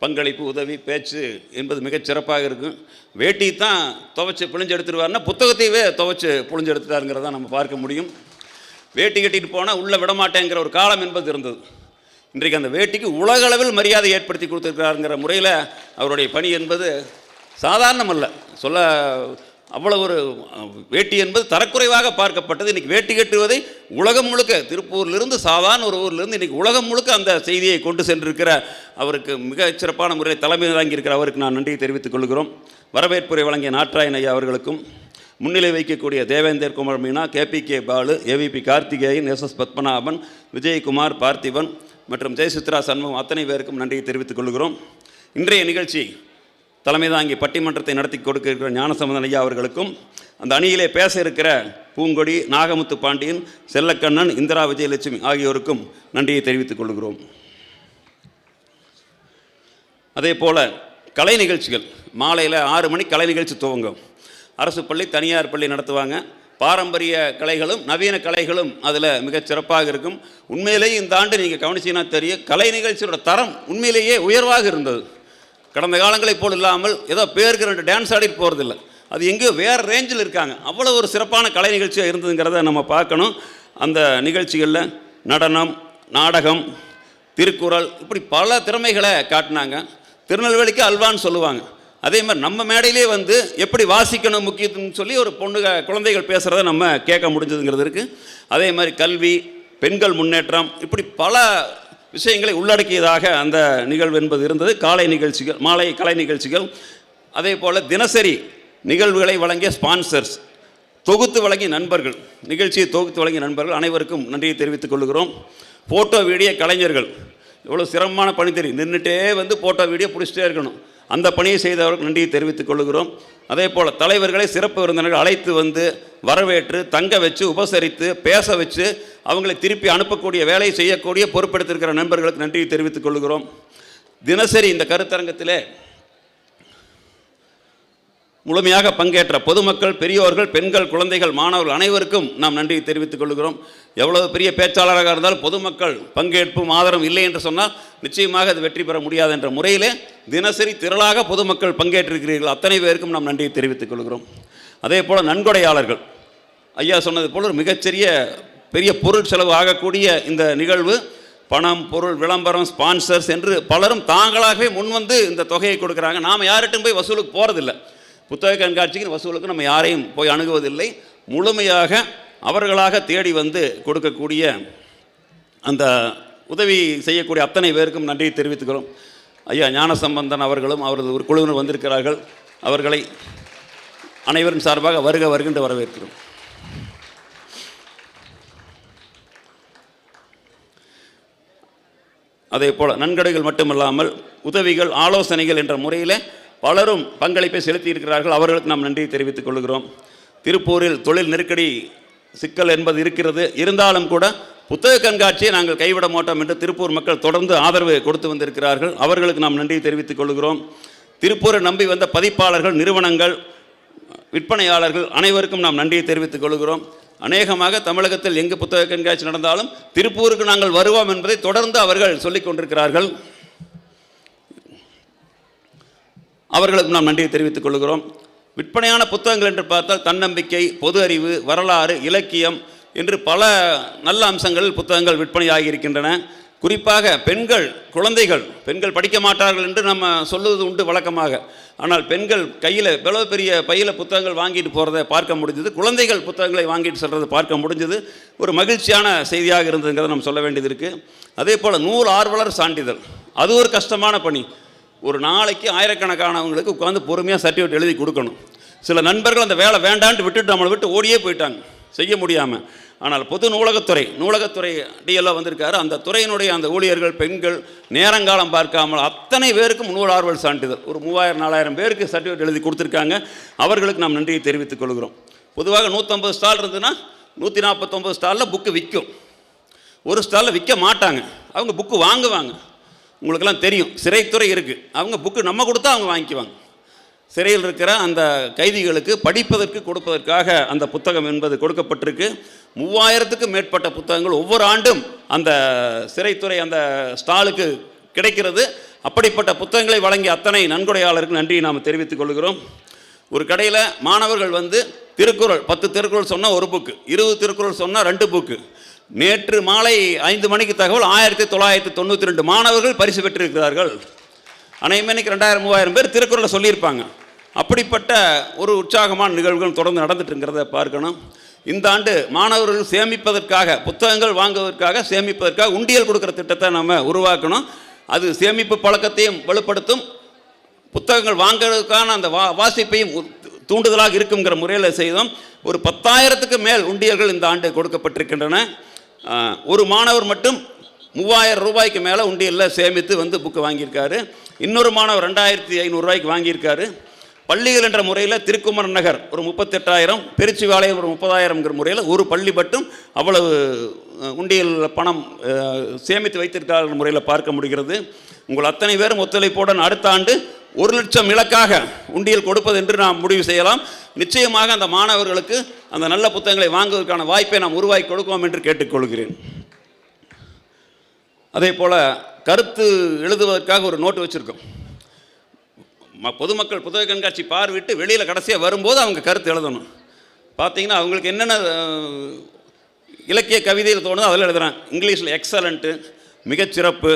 பங்களிப்பு, உதவி, பேச்சு என்பது மிகச் சிறப்பாக இருக்கும். வேட்டி தான் துவைச்சி புழிஞ்சு எடுத்துருவாருன்னா புத்தகத்தையே துவைச்சி புழிஞ்சு எடுத்துட்டாருங்கிறத நம்ம பார்க்க முடியும். வேட்டி கட்டிட்டு போனால் உள்ளே விடமாட்டேங்கிற ஒரு காலம் என்பது இருந்தது. இன்றைக்கு அந்த வேட்டிக்கு உலக அளவில் மரியாதை ஏற்படுத்தி கொடுத்துருக்கிறாருங்கிற முறையில் அவருடைய பணி என்பது சாதாரணமல்ல. அவ்வளோ ஒரு வேட்டி என்பது தரக்குறைவாக பார்க்கப்பட்டது. இன்றைக்கி வேட்டி கட்டுவதை உலகம் முழுக்க, திருப்பூரிலிருந்து சாதாரண ஒரு ஊரிலிருந்து இன்றைக்கி உலகம் முழுக்க அந்த செய்தியை கொண்டு சென்றிருக்கிற அவருக்கு மிகச் சிறப்பான முறையில் தலைமை தாங்கி இருக்கிற அவருக்கு நான் நன்றியை தெரிவித்துக் கொள்கிறோம். வரவேற்புரை வழங்கிய நாட்ராயன் ஐயா அவர்களுக்கும், முன்னிலை வைக்கக்கூடிய Devender Kumar Meena, KPK Balu, AVP Karthikeyan, SS Padmanabhan, Vijayakumar, Parthiban மற்றும் ஜெயசித்ரா சண்முகம் அத்தனை பேருக்கும் நன்றியை தெரிவித்துக் கொள்கிறோம். இன்றைய நிகழ்ச்சி தலைமை தாங்கி பட்டிமன்றத்தை நடத்தி கொடுக்கிற ஞானசம்பந்தன் ஐயா அவர்களுக்கும், அந்த அணியிலே பேச இருக்கிற பூங்கொடி, நாகமுத்து பாண்டியன், செல்லக்கண்ணன், இந்திரா விஜயலட்சுமி ஆகியோருக்கும் நன்றியை தெரிவித்துக் கொள்கிறோம். அதே போல் கலை நிகழ்ச்சிகள் மாலையில் 6 மணிக்கு கலை நிகழ்ச்சி துவங்கும். அரசு பள்ளி, தனியார் பள்ளி நடத்துவாங்க. பாரம்பரிய கலைகளும் நவீன கலைகளும் அதில் மிகச் சிறப்பாக இருக்கும். உண்மையிலேயே இந்த ஆண்டு நீங்கள் கவனிச்சிங்கன்னா தெரியும், கலை நிகழ்ச்சியோட தரம் உண்மையிலேயே உயர்வாக இருந்தது. கடந்த காலங்களைப் போல் இல்லாமல் ஏதோ பேருக்கு 2 டான்ஸ் ஆடிட்டு போகிறதில்ல, அது எங்கேயோ வேறு ரேஞ்சில் இருக்காங்க. அவ்வளோ ஒரு சிறப்பான கலை நிகழ்ச்சியாக இருந்ததுங்கிறத நம்ம பார்க்கணும். அந்த நிகழ்ச்சிகளில் நடனம், நாடகம், திருக்குறள், இப்படி பல திறமைகளை காட்டினாங்க. திருநெல்வேலிக்கு அல்வான்னு சொல்லுவாங்க. அதே மாதிரி நம்ம மேடையிலே வந்து எப்படி வாசிக்கணும் முக்கியத்துவம்னு சொல்லி ஒரு குழந்தைகள் பேசுகிறத நம்ம கேட்க முடிஞ்சதுங்கிறது இருக்குது. அதே மாதிரி கல்வி, பெண்கள் முன்னேற்றம், இப்படி பல விஷயங்களை உள்ளடக்கியதாக அந்த நிகழ்வு என்பது இருந்தது. காலை நிகழ்ச்சிகள், மாலை கலை நிகழ்ச்சிகள், அதே போல் தினசரி நிகழ்வுகளை வழங்கிய ஸ்பான்சர்ஸ், தொகுத்து வழங்கிய நண்பர்கள், நிகழ்ச்சியை தொகுத்து வழங்கிய நண்பர்கள் அனைவருக்கும் நன்றியை தெரிவித்துக் கொள்கிறோம். ஃபோட்டோ வீடியோ கலைஞர்கள், எவ்வளோ சிரமமான பணி தெரியும், நின்றுட்டே வந்து ஃபோட்டோ வீடியோ பிடிச்சிட்டே இருக்கணும். அந்த பணியை செய்தவர்களுக்கு நன்றியை தெரிவித்துக் கொள்கிறோம். அதே போல் தலைவர்களை, சிறப்பு விருந்தினர்கள் அழைத்து வந்து வரவேற்று தங்க வச்சு உபசரித்து பேச வச்சு அவங்களை திருப்பி அனுப்பக்கூடிய வேலையை செய்யக்கூடிய பொறுப்பெடுத்திருக்கிற நண்பர்களுக்கு நன்றியை தெரிவித்துக் கொள்கிறோம். தினசரி இந்த கருத்தரங்கத்திலே முழுமையாக பங்கேற்ற பொதுமக்கள், பெரியோர்கள், பெண்கள், குழந்தைகள், மாணவர்கள் அனைவருக்கும் நாம் நன்றியை தெரிவித்துக் கொள்கிறோம். எவ்வளவு பெரிய பேச்சாளராக இருந்தாலும் பொதுமக்கள் பங்கேற்பும் ஆதரவும் இல்லை என்று சொன்னால் நிச்சயமாக அது வெற்றி பெற முடியாது என்ற முறையிலே தினசரி திரளாக பொதுமக்கள் பங்கேற்றிருக்கிறீர்கள். அத்தனை பேருக்கும் நாம் நன்றியை தெரிவித்துக் கொள்கிறோம். அதே போல் நன்கொடையாளர்கள், ஐயா சொன்னது போல் ஒரு மிகச்சிறிய பெரிய பொருள் செலவு ஆகக்கூடிய இந்த நிகழ்வு, பணம், பொருள், விளம்பரம், ஸ்பான்சர்ஸ் என்று பலரும் தாங்களாகவே முன்வந்து இந்த தொகையை கொடுக்குறாங்க. நாம் யார்கிட்டும் போய் வசூலுக்கு போகிறதில்லை. புத்தக கண்காட்சிக்கு வசூலுக்கு நம்ம யாரையும் போய் அணுகுவதில்லை. முழுமையாக அவர்களாக தேடி வந்து கொடுக்கக்கூடிய அந்த உதவி செய்யக்கூடிய அத்தனை பேருக்கும் நன்றியை தெரிவித்துக்கிறோம். ஐயா ஞானசம்பந்தன் அவர்களும் அவரது ஒரு குழுவினர் வந்திருக்கிறார்கள். அவர்களை அனைவரும் சார்பாக வருக வருகின்ற வரவேற்கிறோம். அதே போல் நன்கொடைகள் மட்டுமல்லாமல் உதவிகள், ஆலோசனைகள் என்ற முறையில் பலரும் பங்களிப்பை செலுத்தியிருக்கிறார்கள். அவர்களுக்கு நாம் நன்றியை தெரிவித்துக் கொள்கிறோம். திருப்பூரில் தொழில் நெருக்கடி சிக்கல் என்பது இருக்கிறது. இருந்தாலும் கூட புத்தக கண்காட்சியை நாங்கள் கைவிட மாட்டோம் என்று திருப்பூர் மக்கள் தொடர்ந்து ஆதரவு கொடுத்து வந்திருக்கிறார்கள். அவர்களுக்கு நாம் நன்றியை தெரிவித்துக் கொள்கிறோம். திருப்பூரை நம்பி வந்த பதிப்பாளர்கள், நிறுவனங்கள், விற்பனையாளர்கள் அனைவருக்கும் நாம் நன்றியை தெரிவித்துக் கொள்கிறோம். அநேகமாக தமிழகத்தில் எங்கு புத்தக கண்காட்சி நடந்தாலும் திருப்பூருக்கு நாங்கள் வருவோம் என்பதை தொடர்ந்து அவர்கள் சொல்லிக் கொண்டிருக்கிறார்கள். அவர்களுக்கு நாம் நன்றியை தெரிவித்துக் கொள்கிறோம். விற்பனையான புத்தகங்கள் என்று பார்த்தால் தன்னம்பிக்கை, பொது அறிவு, வரலாறு, இலக்கியம் என்று பல நல்ல அம்சங்களில் புத்தகங்கள் விற்பனையாகி இருக்கின்றன. குறிப்பாக பெண்கள், குழந்தைகள், பெண்கள் படிக்க மாட்டார்கள் என்று நம்ம சொல்லுவது உண்டு வழக்கமாக. ஆனால் பெண்கள் கையில் எவ்வளோ பெரிய பையில் புத்தகங்கள் வாங்கிட்டு போகிறத பார்க்க முடிஞ்சது. குழந்தைகள் புத்தகங்களை வாங்கிட்டு செல்றதை பார்க்க முடிஞ்சது. ஒரு மகிழ்ச்சியான செய்தியாக இருந்ததுங்கிறத நம்ம சொல்ல வேண்டியது இருக்குது. அதே போல் நூல் ஆர்வலர் சான்றிதழ், அது ஒரு கஷ்டமான பணி. ஒரு நாளைக்கு ஆயிரக்கணக்கானவங்களுக்கு உட்காந்து பொறுமையாக சர்டிஃபிகேட் எழுதி கொடுக்கணும். சில நண்பர்கள் அந்த வேலை வேண்டான்ட்டு விட்டுட்டு நம்மளை விட்டு ஓடியே போயிட்டாங்க செய்ய முடியாமல். ஆனால் பொது நூலகத்துறை டிஎல்ஓ வந்திருக்காரு. அந்த துறையினுடைய அந்த ஊழியர்கள், பெண்கள் நேரங்காலம் பார்க்காமல் அத்தனை பேருக்கும் நூல் ஆர்வல் சான்றிதழ் ஒரு 3000-4000 பேருக்கு சர்டிஃபிகேட் எழுதி கொடுத்துருக்காங்க. அவர்களுக்கு நாம் நன்றியை தெரிவித்துக் கொள்கிறோம். பொதுவாக 150 ஸ்டால் இருந்ததுன்னா 149 ஸ்டாலில் புக்கு விற்கும். ஒரு ஸ்டாலில் விற்க மாட்டாங்க. அவங்க புக்கு வாங்குவாங்க. உங்களுக்கெல்லாம் தெரியும், சிறைத்துறை இருக்குது. அவங்க புக்கு நம்ம கொடுத்தா அவங்க வாங்கிக்குவாங்க. சிறையில் இருக்கிற அந்த கைதிகளுக்கு படிப்பதற்கு கொடுப்பதற்காக அந்த புத்தகம் என்பது கொடுக்கப்பட்டிருக்கு. 3000க்கும் மேற்பட்ட புத்தகங்கள் ஒவ்வொரு ஆண்டும் அந்த சிறைத்துறை அந்த ஸ்டாலுக்கு கிடைக்கிறது. அப்படிப்பட்ட புத்தகங்களை வழங்கிய அத்தனை நன்கொடையாளருக்கு நன்றியை நாம் தெரிவித்துக் கொள்கிறோம். ஒரு கடையில் மாணவர்கள் வந்து திருக்குறள் 10 திருக்குறள் சொன்னால் ஒரு புக்கு, 20 திருக்குறள் சொன்னால் 2 புக்கு. நேற்று மாலை 5 மணிக்கு தகவல் 1992 மாணவர்கள் பரிசு பெற்றிருக்கிறார்கள். அனைவருக்கு 2000-3000 பேர் திருக்குறளை சொல்லியிருப்பாங்க. அப்படிப்பட்ட ஒரு உற்சாகமான நிகழ்வுகள் தொடர்ந்து நடந்துட்டுங்கிறத பார்க்கணும். இந்த ஆண்டு மாணவர்கள் சேமிப்பதற்காக, புத்தகங்கள் வாங்குவதற்காக, சேமிப்பதற்காக உண்டியல் கொடுக்குற திட்டத்தை நம்ம உருவாக்கணும். அது சேமிப்பு பழக்கத்தையும் வலுப்படுத்தும், புத்தகங்கள் வாங்குவதற்கான அந்த வாசிப்பையும் தூண்டுதலாக இருக்குங்கிற முறையில் செய்தோம். ஒரு 10,000க்கு மேல் உண்டியல்கள் இந்த ஆண்டு கொடுக்கப்பட்டிருக்கின்றன. ஒரு மாணவர் மட்டும் 3,000 ரூபாய்க்கு மேலே உண்டியலில் சேமித்து வந்து புக்கு வாங்கியிருக்காரு. இன்னொரு மாணவர் 2,500 ரூபாய்க்கு வாங்கியிருக்காரு. பள்ளிகள் என்ற முறையில் திருக்குமரன் நகர் ஒரு 38,000, பெருச்சிவாளையம் ஒரு 30,000ங்கிற முறையில் ஒரு பள்ளி மட்டும் அவ்வளவு உண்டியல் பணம் சேமித்து வைத்திருக்கார்கள் முறையில் பார்க்க முடிகிறது. உங்கள் அத்தனை பேரும் ஒத்துழைப்புடன் அடுத்த ஆண்டு 1,00,000 இலக்காக உண்டியல் கொடுப்பது என்று நாம் முடிவு செய்யலாம். நிச்சயமாக அந்த மாணவர்களுக்கு அந்த நல்ல புத்தகங்களை வாங்குவதற்கான வாய்ப்பை நாம் உருவாக்கி கொடுப்போம் என்று கேட்டுக்கொள்கிறேன். அதே போல் கருத்து எழுதுவதற்காக ஒரு நோட்டு வச்சுருக்கோம். பொதுமக்கள் புத்தக கண்காட்சி பார்வையிட்டு வெளியில் கடைசியாக வரும்போது அவங்க கருத்து எழுதணும். பார்த்தீங்கன்னா அவங்களுக்கு என்னென்ன இலக்கிய கவிதையில் தோணுதோ அதில் எழுதுகிறாங்க. இங்கிலீஷில் எக்ஸலண்ட்டு, மிகச்சிறப்பு,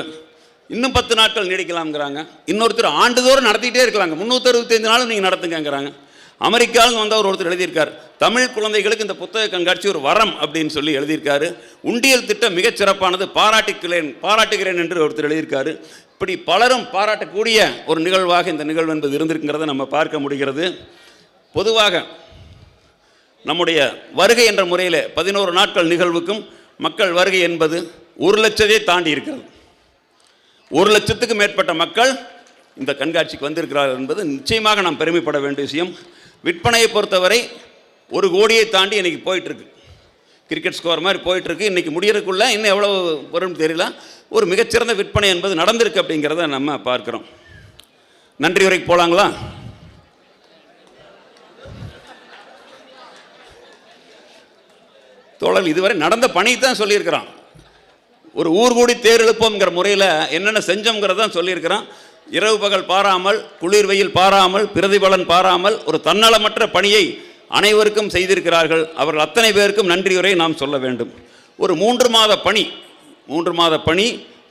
இன்னும் 10 நாட்கள் நீடிக்கலாம்ங்கிறாங்க. இன்னொருத்தர் ஆண்டுதோறும் நடத்திக்கிட்டே இருக்கலாங்க, 365 நாளும் நீங்கள் நடத்துங்கிறாங்க. அமெரிக்காவில் வந்தவர் ஒருத்தர் எழுதியிருக்கார், தமிழ் குழந்தைகளுக்கு இந்த புத்தக கண்காட்சி ஒரு வரம் அப்படின்னு சொல்லி எழுதியிருக்காரு. உண்டியல் திட்டம் மிகச்சிறப்பானது, பாராட்டுகிறேன் என்று ஒருத்தர் எழுதியிருக்காரு. இப்படி பலரும் பாராட்டக்கூடிய ஒரு நிகழ்வாக இந்த நிகழ்வு என்பது இருந்திருக்கிறத நம்ம பார்க்க முடிகிறது. பொதுவாக நம்முடைய வருகை என்ற முறையில் 11 நாட்கள் நிகழ்வுக்கும் மக்கள் வருகை என்பது 1,00,000 தாண்டி இருக்கிறது. 1,00,000க்கு மேற்பட்ட மக்கள் இந்த கண்காட்சிக்கு வந்திருக்கிறார்கள் என்பது நிச்சயமாக நாம் பெருமைப்பட வேண்டிய விஷயம். விற்பனையை பொறுத்தவரை 1 கோடியை தாண்டி இன்றைக்கி போயிட்டுருக்கு. கிரிக்கெட் ஸ்கோர் மாதிரி போயிட்டுருக்கு. இன்றைக்கி முடியறதுக்குள்ளே இன்னும் எவ்வளோ வரும்னு தெரியல. ஒரு மிகச்சிறந்த விற்பனை என்பது நடந்திருக்கு அப்படிங்கிறத நம்ம பார்க்குறோம். நன்றி உரைக்கு போகலாங்களா? தோழர் இதுவரை நடந்த பணி தான் சொல்லியிருக்கிறான். ஒரு ஊர் கூடி தேர் எழுப்போங்கிற முறையில் என்னென்ன செஞ்சோங்கிறதான் சொல்லியிருக்கிறான். இரவு பகல் பாராமல், குளிர் வெயில் பாராமல், பிரதிபலன் பாராமல் ஒரு தன்னலமற்ற பணியை அனைவருக்கும் செய்திருக்கிறார்கள். அவர்கள் அத்தனை பேருக்கும் நன்றியுரை நாம் சொல்ல வேண்டும். ஒரு 3 மாத பணி.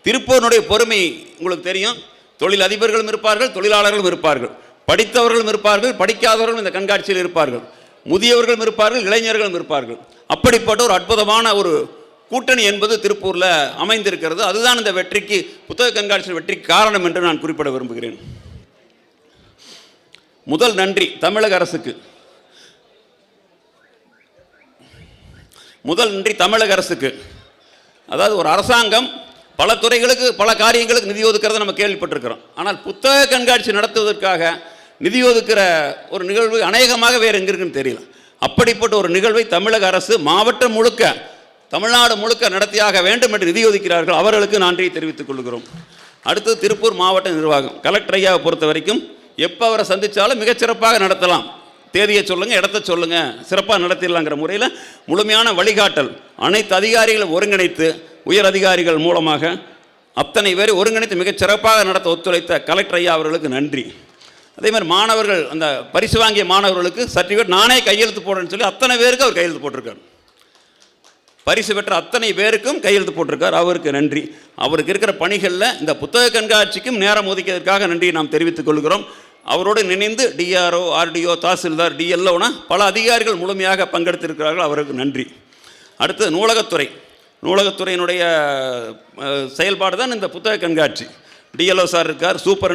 திருப்பூரினுடைய பொறுமை உங்களுக்கு தெரியும். தொழில் அதிபர்களும் இருப்பார்கள், தொழிலாளர்களும் இருப்பார்கள், படித்தவர்களும் இருப்பார்கள், படிக்காதவர்களும் இந்த கண்காட்சியில் இருப்பார்கள், முதியவர்களும் இருப்பார்கள், இளைஞர்களும் இருப்பார்கள். அப்படிப்பட்ட ஒரு அற்புதமான ஒரு கூட்டணி என்பது திருப்பூரில் அமைந்திருக்கிறது. அதுதான் இந்த வெற்றிக்கு, புத்தக கண்காட்சி வெற்றிக்கு காரணம் என்று நான் குறிப்பிட விரும்புகிறேன். முதல் நன்றி தமிழக அரசுக்கு. தமிழக அரசுக்கு. அதாவது ஒரு அரசாங்கம் பல துறைகளுக்கு பல காரியங்களுக்கு நிதி ஒதுக்கிறத நம்ம கேள்விப்பட்டிருக்கிறோம். ஆனால் புத்தக கண்காட்சி நடத்துவதற்காக நிதி ஒதுக்கிற ஒரு நிகழ்வு அநேகமாக வேறு எங்கே இருக்குன்னு தெரியல. அப்படிப்பட்ட ஒரு நிகழ்வை தமிழக அரசு மாவட்டம் முழுக்க, தமிழ்நாடு முழுக்க நடத்தியாக வேண்டும் என்று நிதி ஒதுக்கிறார்கள். அவர்களுக்கு நன்றியை தெரிவித்துக் கொள்கிறோம். அடுத்து திருப்பூர் மாவட்ட நிர்வாகம், கலெக்டர் ஐயாவை பொறுத்த வரைக்கும் எப்போ அவரை சந்தித்தாலும் மிகச்சிறப்பாக நடத்தலாம், தேதியை சொல்லுங்கள், இடத்த சொல்லுங்கள், சிறப்பாக நடத்திடலாங்கிற முறையில் முழுமையான வழிகாட்டல், அனைத்து அதிகாரிகளும் ஒருங்கிணைத்து, உயர் அதிகாரிகள் மூலமாக அத்தனை பேரை ஒருங்கிணைத்து மிகச் சிறப்பாக நடத்த ஒத்துழைத்த கலெக்டர் ஐயா அவர்களுக்கு நன்றி. அதே மாதிரி மாணவர்கள், அந்த பரிசு வாங்கிய மாணவர்களுக்கு சர்டிஃபிகேட் நானே கையெழுத்து போடுறேன்னு சொல்லி அத்தனை பேருக்கு அவர் கையெழுத்து போட்டிருக்கார். பரிசு பெற்ற அத்தனை பேருக்கும் கையெழுத்து போட்டிருக்கார். அவருக்கு நன்றி. அவருக்கு இருக்கிற பணிகளில் இந்த புத்தக கண்காட்சிக்கும் நேரம் ஒதுக்கியதற்காக நன்றியை நாம் தெரிவித்துக் கொள்கிறோம். அவரோடு நினைந்து டிஆர்ஓ, ஆர்டிஓ, தாசில்தார், டிஎல்ஓனா பல அதிகாரிகள் முழுமையாக பங்கெடுத்திருக்கிறார்கள். அவருக்கு நன்றி. அடுத்து நூலகத்துறையினுடைய செயல்பாடு தான் இந்த புத்தக கண்காட்சி. டிஎல்ஓ சார் இருக்கார், சூப்பர்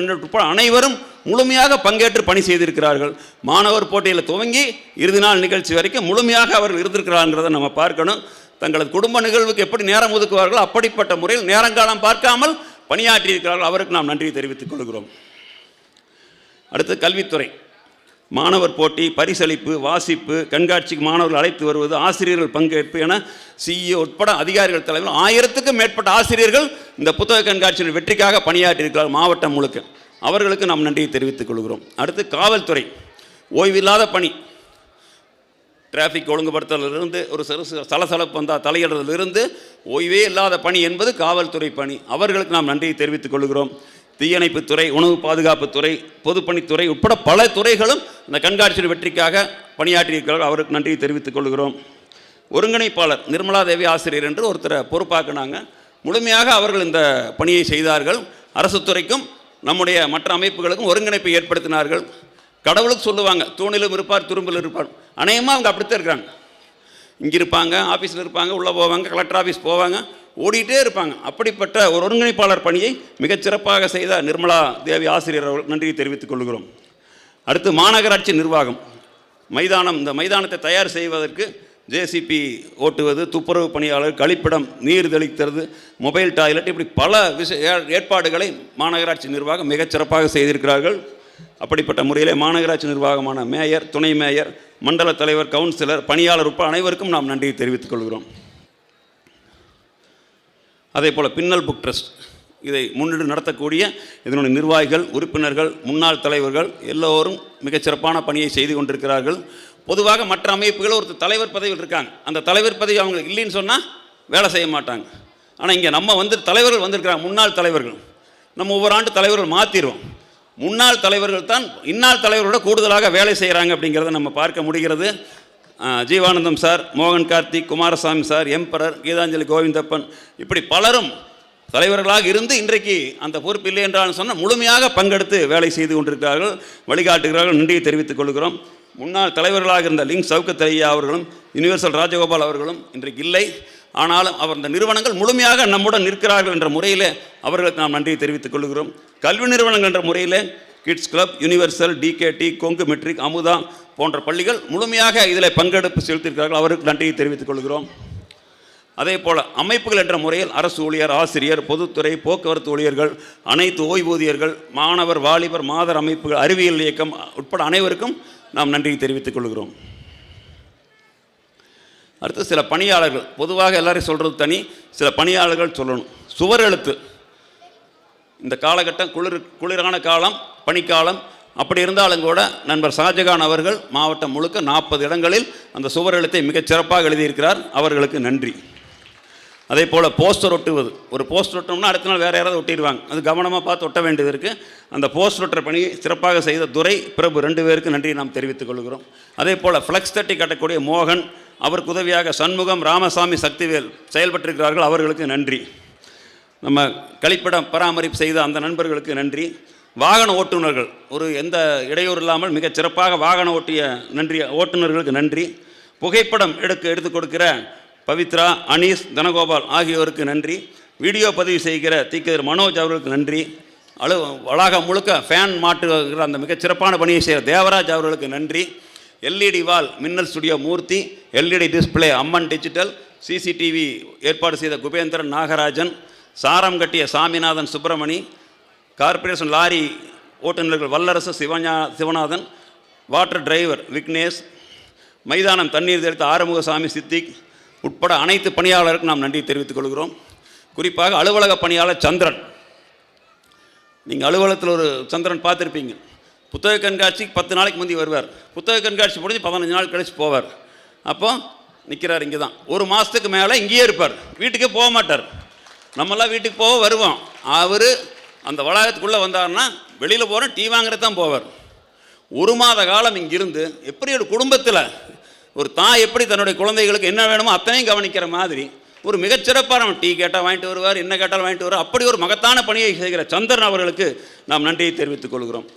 அனைவரும் முழுமையாக பங்கேற்று பணி செய்திருக்கிறார்கள். மாணவர் போட்டியில் துவங்கி இறுதி நாள் நிகழ்ச்சி வரைக்கும் முழுமையாக அவர்கள் இருந்திருக்கிறாங்கிறத நம்ம பார்க்கணும். தங்களது குடும்ப நிகழ்வுக்கு எப்படி நேரம் ஒதுக்குவார்களோ அப்படிப்பட்ட முறையில் நேரங்காலம் பார்க்காமல் பணியாற்றியிருக்கிறார்கள். அவருக்கு நாம் நன்றியை தெரிவித்துக் கொள்கிறோம். அடுத்து கல்வித்துறை. மாணவர் போட்டி, பரிசளிப்பு, வாசிப்பு, கண்காட்சிக்கு மாணவர்கள் அழைத்து வருவது, ஆசிரியர்கள் பங்கேற்பு என சிஇஓ உட்பட அதிகாரிகள் தலைமையில் 1000க்கும் மேற்பட்ட ஆசிரியர்கள் இந்த புத்தக கண்காட்சியின் வெற்றிக்காக பணியாற்றியிருக்கிறார்கள் மாவட்டம் முழுக்க. அவர்களுக்கு நாம் நன்றியை தெரிவித்துக் கொள்கிறோம். அடுத்து காவல்துறை. ஓய்வில்லாத பணி. டிராஃபிக் ஒழுங்குபடுத்தலிருந்து ஒரு சலசலப்பு வந்தால் தலையிடுறதிலிருந்து ஓய்வே இல்லாத பணி என்பது காவல்துறை பணி. அவர்களுக்கு நாம் நன்றியை தெரிவித்துக் கொள்கிறோம். தீயணைப்புத்துறை, உணவு பாதுகாப்புத்துறை, பொதுப்பணித்துறை உட்பட பல துறைகளும் இந்த கண்காட்சியின் வெற்றிக்காக பணியாற்றியிருக்கிறார்கள். அவருக்கு நன்றியை தெரிவித்துக் கொள்கிறோம். ஒருங்கிணைப்பாளர் நிர்மலா தேவி ஆசிரியர் என்று ஒருத்தரை பொறுப்பாக்குனாங்க. முழுமையாக அவர்கள் இந்த பணியை செய்தார்கள். அரசு துறைக்கும் நம்முடைய மற்ற அமைப்புகளுக்கும் ஒருங்கிணைப்பை ஏற்படுத்தினார்கள். கடவுளுக்கு சொல்லுவாங்க, தூணிலும் இருப்பார், துரும்பிலும் இருப்பார். அநேகமாக அவங்க அப்படித்தான் இருக்கிறாங்க. இங்கே இருப்பாங்க, ஆஃபீஸில் இருப்பாங்க, உள்ளே போவாங்க, கலெக்டர் ஆஃபீஸ் போவாங்க, ஓடிட்டே இருப்பாங்க. அப்படிப்பட்ட ஒரு ஒருங்கிணைப்பாளர் பணியை மிகச்சிறப்பாக செய்த நிர்மலா தேவி ஆசிரியர் அவர்கள் நன்றியை தெரிவித்துக் கொள்கிறோம். அடுத்து மாநகராட்சி நிர்வாகம். இந்த மைதானத்தை தயார் செய்வதற்கு ஜேசிபி ஓட்டுவது, துப்புரவு பணியாளர், கழிப்பிடம், நீர் தெளிக்கிறது, மொபைல் டாய்லெட், இப்படி பல ஏற்பாடுகளை மாநகராட்சி நிர்வாகம் மிகச்சிறப்பாக செய்திருக்கிறார்கள். அப்படிப்பட்ட முறையிலே மாநகராட்சி நிர்வாகமான மேயர், துணை மேயர், மண்டல தலைவர், கவுன்சிலர், பணியாளர் உட்பட அனைவருக்கும் நாம் நன்றியை தெரிவித்துக் கொள்கிறோம். அதே போல் பின்னல் புக் ட்ரஸ்ட் இதை முன்னிட்டு நடத்தக்கூடிய இதனுடைய நிர்வாகிகள், உறுப்பினர்கள், முன்னாள் தலைவர்கள் எல்லோரும் மிகச்சிறப்பான பணியை செய்து கொண்டிருக்கிறார்கள். பொதுவாக மற்ற அமைப்புகள் ஒரு தலைவர் பதவியில் இருக்காங்க, அந்த தலைவர் பதவி அவங்களுக்கு இல்லைன்னு சொன்னால் வேலை செய்ய மாட்டாங்க. ஆனால் இங்கே நம்ம தலைவர்கள் வந்திருக்கிறாங்க, முன்னாள் தலைவர்கள். நம்ம ஒவ்வொரு ஆண்டு தலைவர்கள் மாற்றிடுவோம். முன்னாள் தலைவர்கள் தான் இன்னாள் தலைவரோட கூடுதலாக வேலை செய்கிறாங்க அப்படிங்கிறத நம்ம பார்க்க முடிகிறது. ஜீவானந்தம் சார், மோகன் கார்த்திக், குமாரசாமி சார், எம்பரர், கீதாஞ்சலி கோவிந்தப்பன், இப்படி பலரும் தலைவர்களாக இருந்து இன்றைக்கு அந்த பொறுப்பு இல்லை என்றாலும் சொன்னால் முழுமையாக பங்கெடுத்து வேலை செய்து கொண்டிருக்கிறார்கள், வழிகாட்டுகிறார்கள். நன்றியை தெரிவித்துக் கொள்கிறோம். முன்னாள் தலைவர்களாக இருந்த லிங்க் சவுக்கத் ஐயா அவர்களும், யுனிவர்சல் ராஜகோபால் அவர்களும் இன்றைக்கு இல்லை. ஆனாலும் அவர் இந்த நிறுவனங்கள் முழுமையாக நம்முடன் நிற்கிறார்கள் என்ற முறையில் அவர்களுக்கு நாம் நன்றியை தெரிவித்துக் கொள்கிறோம். கல்வி நிறுவனங்கள் என்ற முறையில் kids club, universal, TKD, Kongu matric, Amudha போன்ற பள்ளிகள் முழுமையாக இதில் பங்கெடுப்பு செலுத்தியிருக்கிறார்கள். அவருக்கு நன்றியை தெரிவித்துக் கொள்கிறோம். அதே போல் அமைப்புகள் என்ற முறையில் அரசு ஊழியர், ஆசிரியர், பொதுத்துறை, போக்குவரத்து ஊழியர்கள், அனைத்து ஓய்வூதியர்கள், மாணவர், வாலிபர், மாதர் அமைப்புகள், அறிவியல் இயக்கம் உட்பட அனைவருக்கும் நாம் நன்றியை தெரிவித்துக் கொள்கிறோம். அடுத்து சில பணியாளர்கள், பொதுவாக எல்லாரையும் சொல்கிறது தனி, சில பணியாளர்கள் சொல்லணும். சுவர் எழுத்து, இந்த காலகட்டம் குளிரான காலம், பனிக்காலம், அப்படி இருந்தாலும் கூட நண்பர் ஷாஜகான் அவர்கள் மாவட்டம் முழுக்க 40 இடங்களில் அந்த சுவர் எழுத்தை மிகச் சிறப்பாக எழுதியிருக்கிறார். அவர்களுக்கு நன்றி. அதே போல் போஸ்டர் ஒட்டுவது, ஒரு போஸ்டர் ஒட்டோம்னா அடுத்த நாள் வேறு யாராவது ஒட்டிடுவாங்க, அது கவனமாக பார்த்து ஒட்ட வேண்டியது இருக்குது. அந்த போஸ்டர் ஒட்டுற பணியை சிறப்பாக செய்த துரை, பிரபு 2 பேருக்கு நன்றியை நாம் தெரிவித்துக் கொள்கிறோம். அதே போல் ஃப்ளெக்ஸ் தட்டி கட்டக்கூடிய மோகன், அவருக்கு உதவியாக சண்முகம், ராமசாமி, சக்திவேல் செயல்பட்டிருக்கிறார்கள். அவர்களுக்கு நன்றி. நம்ம கழிப்பிடம் பராமரிப்பு செய்த அந்த நண்பர்களுக்கு நன்றி. வாகன ஓட்டுநர்கள், எந்த இடையூறு இல்லாமல் மிகச் சிறப்பாக வாகன ஓட்டுநர்களுக்கு நன்றி. புகைப்படம் எடுத்து கொடுக்கிற பவித்ரா, அனீஸ், தனகோபால் ஆகியோருக்கு நன்றி. வீடியோ பதிவு செய்கிற தீக்கதிர் மனோஜ் அவர்களுக்கு நன்றி. வளாகம் முழுக்க ஃபேன் மாட்டுகிற அந்த மிகச் சிறப்பான பணியை செய்கிற தேவராஜ் அவர்களுக்கு நன்றி. எல்இடி வால் மின்னல் ஸ்டுடியோ மூர்த்தி, எல்இடி டிஸ்பிளே அம்மன் டிஜிட்டல், சிசிடிவி ஏற்பாடு செய்த குபேந்திரன் நாகராஜன், சாரம் கட்டிய சாமிநாதன் சுப்பிரமணி, கார்ப்பரேஷன் லாரி ஓட்டுநர்கள் வல்லரசு சிவநாதன், வாட்டர் டிரைவர் விக்னேஷ், மைதானம் தண்ணீர் தெளித்த ஆறுமுகசாமி சித்திக் உட்பட அனைத்து பணியாளருக்கும் நாம் நன்றி தெரிவித்துக் கொள்கிறோம். குறிப்பாக அலுவலக பணியாளர் சந்திரன், நீங்கள் அலுவலகத்தில் ஒரு சந்திரன் பார்த்துருப்பீங்க. புத்தக கண்காட்சிக்கு 10 நாளைக்கு முந்தி வருவார், புத்தக கண்காட்சி முடிஞ்சு 15 நாள் கழித்து போவார். அப்போ நிற்கிறார் இங்கே தான், 1 மாதத்துக்கு மேலே இங்கேயே இருப்பார், வீட்டுக்கே போக மாட்டார். நம்மளாம் வீட்டுக்கு போக வருவோம், அவர் அந்த வளாகத்துக்குள்ளே வந்தார்னா வெளியில் போகிறோம் டீ வாங்குறது தான் போவார். 1 மாத காலம் இங்கிருந்து எப்படி ஒரு குடும்பத்தில் ஒரு தாய் எப்படி தன்னுடைய குழந்தைகளுக்கு என்ன வேணுமோ அத்தனையும் கவனிக்கிற மாதிரி ஒரு மிகச்சிறப்பான டீ கேட்டால் வாங்கிட்டு வருவார், என்ன கேட்டாலும் வாங்கிட்டு வருவார். அப்படி ஒரு மகத்தான பணியை செய்கிற சந்திரன் அவர்களுக்கு நாம் நன்றியை தெரிவித்துக் கொள்கிறோம்.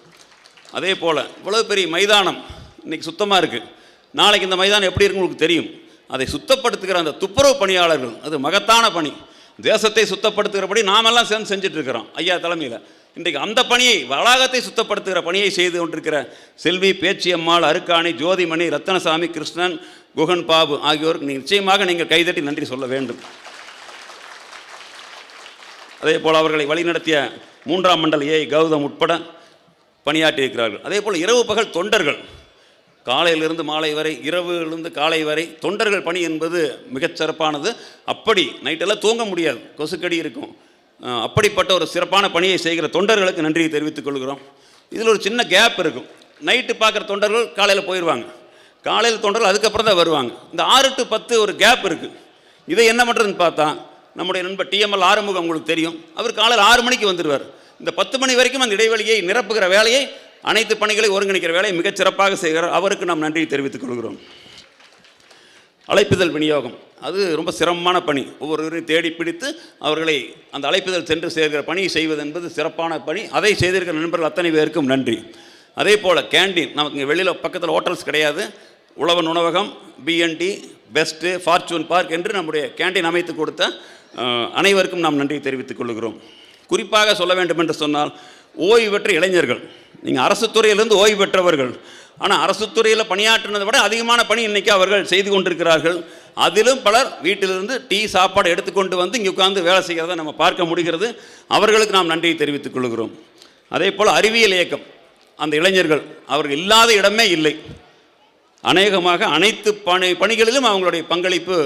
அதே போல் இவ்வளோ பெரிய மைதானம் இன்றைக்கி சுத்தமாக இருக்குது, நாளைக்கு இந்த மைதானம் எப்படி இருக்குன்னு உங்களுக்கு தெரியும். அதை சுத்தப்படுத்துகிற அந்த துப்புரவு பணியாளர்கள், அது மகத்தான பணி. தேசத்தை சுத்தப்படுத்துகிறபடி நாமெல்லாம் சேர்ந்து செஞ்சிட்ருக்கிறோம் ஐயா தலைமையில். இன்றைக்கு அந்த பணியை, வளாகத்தை சுத்தப்படுத்துகிற பணியை செய்து கொண்டிருக்கிற செல்வி, பேச்சியம்மாள், அருக்காணி, ஜோதிமணி, ரத்தனசாமி, கிருஷ்ணன், குகன் பாபு ஆகியோருக்கு நிச்சயமாக நீங்கள் கைதட்டி நன்றி சொல்ல வேண்டும். அதே போல் அவர்களை வழிநடத்திய 3ஆம் மண்டல ஏஐ கௌதம் உட்பட பணியாற்றியிருக்கிறார்கள். அதே போல் இரவு பகல் தொண்டர்கள், காலையிலிருந்து மாலை வரை, இரவிலிருந்து காலை வரை தொண்டர்கள் பணி என்பது மிகச்சிறப்பானது. அப்படி நைட்டெல்லாம் தூங்க முடியாது, கொசுக்கடி இருக்கும். அப்படிப்பட்ட ஒரு சிறப்பான பணியை செய்கிற தொண்டர்களுக்கு நன்றியை தெரிவித்துக் கொள்கிறோம். இதில் ஒரு சின்ன கேப் இருக்கும். நைட்டு பார்க்குற தொண்டர்கள் காலையில் போயிடுவாங்க, காலையில் தொண்டர்கள் அதுக்கப்புறம் தான் வருவாங்க. இந்த 6 to 10 ஒரு கேப் இருக்குது. இதை என்ன பண்ணுறதுன்னு பார்த்தா நம்முடைய நண்பர் டிஎம்எல் ஆறுமுகம் உங்களுக்கு தெரியும், அவர் காலையில் 6 மணிக்கு வந்துடுவார். இந்த 10 மணி வரைக்கும் அந்த இடைவெளியை நிரப்புகிற வேலையை, அனைத்து பணிகளை ஒருங்கிணைக்கிற வேலையை மிகச் சிறப்பாக செய்கிறார். அவருக்கு நாம் நன்றியை தெரிவித்துக் கொள்கிறோம். அழைப்புதல் விநியோகம், அது ரொம்ப சிரமமான பணி. ஒவ்வொருவரையும் தேடி பிடித்து அவர்களை அந்த அழைப்புதல் சென்று சேர்கிற பணியை செய்வது என்பது சிறப்பான பணி. அதை செய்திருக்கிற நண்பர்கள் அத்தனை பேருக்கும் நன்றி. அதே போல் கேண்டீன், நமக்கு இங்கே வெளியில் பக்கத்தில் ஹோட்டல்ஸ் கிடையாது, உழவன் உணவகம், பிஎன்டி, பெஸ்ட்டு, ஃபார்ச்சூன் பார்க் என்று நம்முடைய கேண்டீன் அமைத்து கொடுத்த அனைவருக்கும் நாம் நன்றி தெரிவித்துக் கொள்கிறோம். குறிப்பாக சொல்ல வேண்டும் என்று சொன்னால், ஓய்வு பெற்ற இளைஞர்கள், நீங்கள் அரசு துறையிலிருந்து ஓய்வு பெற்றவர்கள், ஆனால் அரசு துறையில் பணியாற்றினதை விட அதிகமான பணி இன்றைக்கி அவர்கள் செய்து கொண்டிருக்கிறார்கள். அதிலும் பலர் வீட்டிலிருந்து டீ சாப்பாடு எடுத்துக்கொண்டு வந்து இங்கே உட்கார்ந்து வேலை செய்கிறத நம்ம பார்க்க முடிகிறது. அவர்களுக்கு நாம் நன்றியை தெரிவித்துக் கொள்கிறோம். அதே போல் அறிவியல் இயக்கம், அந்த இளைஞர்கள் அவர்கள் இல்லாத இடமே இல்லை. அநேகமாக அனைத்து பணிகளிலும் அவங்களுடைய பங்களிப்பு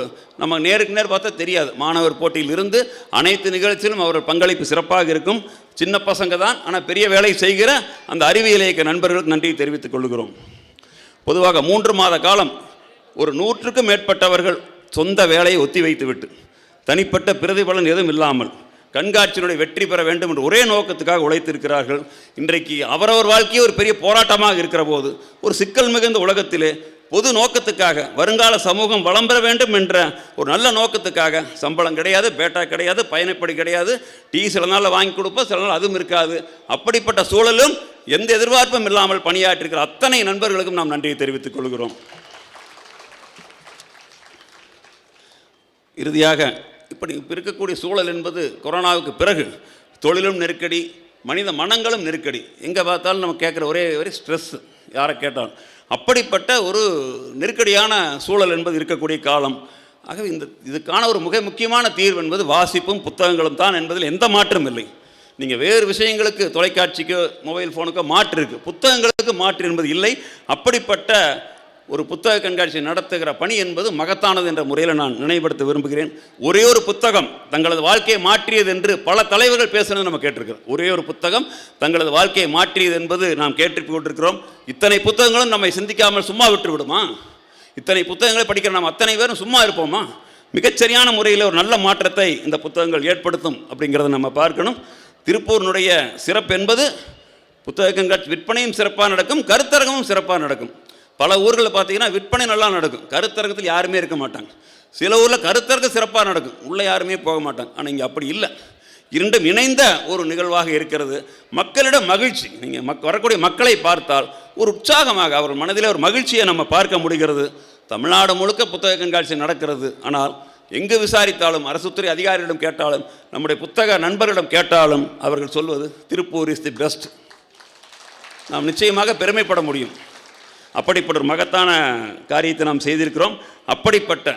நம்ம நேருக்கு நேர் பார்த்தா தெரியாது. மாணவர் போட்டியில் இருந்து அனைத்து நிகழ்ச்சியிலும் அவர்கள் பங்களிப்பு சிறப்பாக இருக்கும். சின்ன பசங்க தான், ஆனால் பெரிய வேலை செய்கிற அந்த அறிவியல் இயக்க நண்பர்களுக்கு நன்றியை தெரிவித்துக் கொள்கிறோம். பொதுவாக 3 மாத காலம் ஒரு 100க்கும் மேற்பட்டவர்கள் சொந்த வேலையை ஒத்தி வைத்துவிட்டு தனிப்பட்ட பிரதிபலன் எதுவும் இல்லாமல் கண்காட்சியினுடைய வெற்றி பெற வேண்டும் என்று ஒரே நோக்கத்துக்காக உழைத்திருக்கிறார்கள். இன்றைக்கு அவரவர் வாழ்க்கையே ஒரு பெரிய போராட்டமாக இருக்கிற போது, ஒரு சிக்கல் மிகுந்த உலகத்திலே பொது நோக்கத்துக்காக வருங்கால சமூகம் வளம் பெற வேண்டும் என்ற ஒரு நல்ல நோக்கத்துக்காக சம்பளம் கிடையாது, பேட்டா கிடையாது, பயணப்படி கிடையாது, டீ சில நாளில் வாங்கி கொடுப்போம், சில நாள் அதுவும் இருக்காது. அப்படிப்பட்ட சூழலும் எந்த எதிர்பார்ப்பும் இல்லாமல் பணியாற்றிருக்கிற அத்தனை நண்பர்களுக்கும் நாம் நன்றியை தெரிவித்துக் கொள்கிறோம். இறுதியாக இப்படி இருக்கக்கூடிய சூழல் என்பது கொரோனாவுக்கு பிறகு தொழிலும் நெருக்கடி, மனித மனங்களும் நெருக்கடி. எங்கே பார்த்தாலும் நம்ம கேட்குற ஒரே ஸ்ட்ரெஸ், யாரை கேட்டாலும் அப்படிப்பட்ட ஒரு நெருக்கடியான சூழல் என்பது இருக்கக்கூடிய காலம். ஆகவே இதுக்கான ஒரு மிக முக்கியமான தீர்வு என்பது வாசிப்பும் புத்தகங்களும் தான் என்பதில் எந்த மாற்றம் இல்லை. நீங்கள் வேறு விஷயங்களுக்கு தொலைக்காட்சிக்கோ மொபைல் ஃபோனுக்கோ மாற்று இருக்குது, புத்தகங்களுக்கு மாற்று என்பது இல்லை. அப்படிப்பட்ட ஒரு புத்தக கண்காட்சி நடத்துகிற பணி என்பது மகத்தானது என்ற முறையில் நான் நினைவுபடுத்த விரும்புகிறேன். ஒரே ஒரு புத்தகம் தங்களது வாழ்க்கையை மாற்றியது என்று பல தலைவர்கள் பேசுனது நம்ம கேட்டிருக்கிறோம். ஒரே ஒரு புத்தகம் தங்களது வாழ்க்கையை மாற்றியது என்பது நாம் கேட்டுக்கொண்டிருக்கிறோம். இத்தனை புத்தகங்களும் நம்மை சிந்திக்காமல் சும்மா விட்டு விடுமா? இத்தனை புத்தகங்களை படிக்கிற நாம் அத்தனை பேரும் சும்மா இருப்போமா? மிகச்சரியான முறையில் ஒரு நல்ல மாற்றத்தை இந்த புத்தகங்கள் ஏற்படுத்தும் அப்படிங்கிறத நம்ம பார்க்கணும். திருப்பூரினுடைய சிறப்பு என்பது புத்தக கண்காட்சி விற்பனையும் சிறப்பாக நடக்கும், கருத்தரங்கமும் சிறப்பாக நடக்கும். பல ஊர்களில் பார்த்தீங்கன்னா விற்பனை நல்லா நடக்கும், கருத்தரங்கத்தில் யாருமே இருக்க மாட்டாங்க. சில ஊரில் கருத்தரங்கம் சிறப்பாக நடக்கும், உள்ளே யாருமே போக மாட்டாங்க. ஆனால் இங்கே அப்படி இல்லை, இரண்டும் இணைந்த ஒரு நிகழ்வாக இருக்கிறது. மக்களிடம் மகிழ்ச்சி, நீங்கள் வரக்கூடிய மக்களை பார்த்தால் ஒரு உற்சாகமாக அவர் மனதில் ஒரு மகிழ்ச்சியை நம்ம பார்க்க முடிகிறது. தமிழ்நாடு முழுக்க புத்தக கண்காட்சி நடக்கிறது. ஆனால் எங்கு விசாரித்தாலும், அரசுத்துறை அதிகாரிகளிடம் கேட்டாலும், நம்முடைய புத்தக நண்பர்களிடம் கேட்டாலும் அவர்கள் சொல்வது திருப்பூர் இஸ் தி பெஸ்ட். நாம் நிச்சயமாக பெருமைப்பட முடியும். அப்படிப்பட்ட ஒரு மகத்தான காரியத்தை நாம் செய்திருக்கிறோம். அப்படிப்பட்ட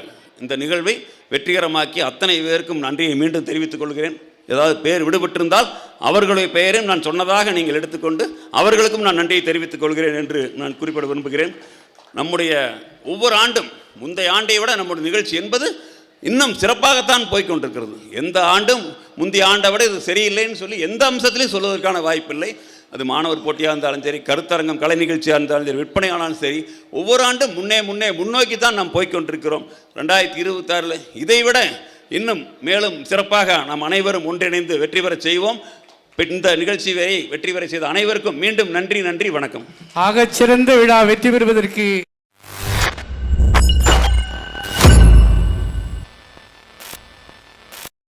இந்த நிகழ்வை வெற்றிகரமாக்கி அத்தனை பேருக்கும் நன்றியை மீண்டும் தெரிவித்துக் கொள்கிறேன். ஏதாவது பெயர் விடுபட்டிருந்தால் அவர்களுடைய பெயரையும் நான் சொன்னதாக நீங்கள் எடுத்துக்கொண்டு அவர்களுக்கும் நான் நன்றியை தெரிவித்துக் கொள்கிறேன் என்று நான் குறிப்பிட விரும்புகிறேன். நம்முடைய ஒவ்வொரு ஆண்டும் முந்தைய ஆண்டை விட நம்முடைய நிகழ்ச்சி என்பது இன்னும் சிறப்பாகத்தான் போய்கொண்டிருக்கிறது. எந்த ஆண்டும் முந்தைய ஆண்டை விட இது சரியில்லைன்னு சொல்லி எந்த அம்சத்திலையும் சொல்வதற்கான வாய்ப்பில்லை. அது மாணவர் போட்டியாக இருந்தாலும் சரி, கருத்தரங்கம் கலை நிகழ்ச்சியாக இருந்தாலும் சரி, விற்பனையானாலும் சரி, ஒவ்வொரு ஆண்டும் முன்னோக்கி தான் நாம் போய்கொண்டிருக்கிறோம். 2026 இதைவிட இன்னும் மேலும் சிறப்பாக நாம் அனைவரும் ஒன்றிணைந்து வெற்றி பெற செய்வோம். இந்த நிகழ்ச்சியை வெற்றி பெற செய்த அனைவருக்கும் மீண்டும் நன்றி, வணக்கம். ஆகச்சிறந்த விழா வெற்றி பெறுவதற்கு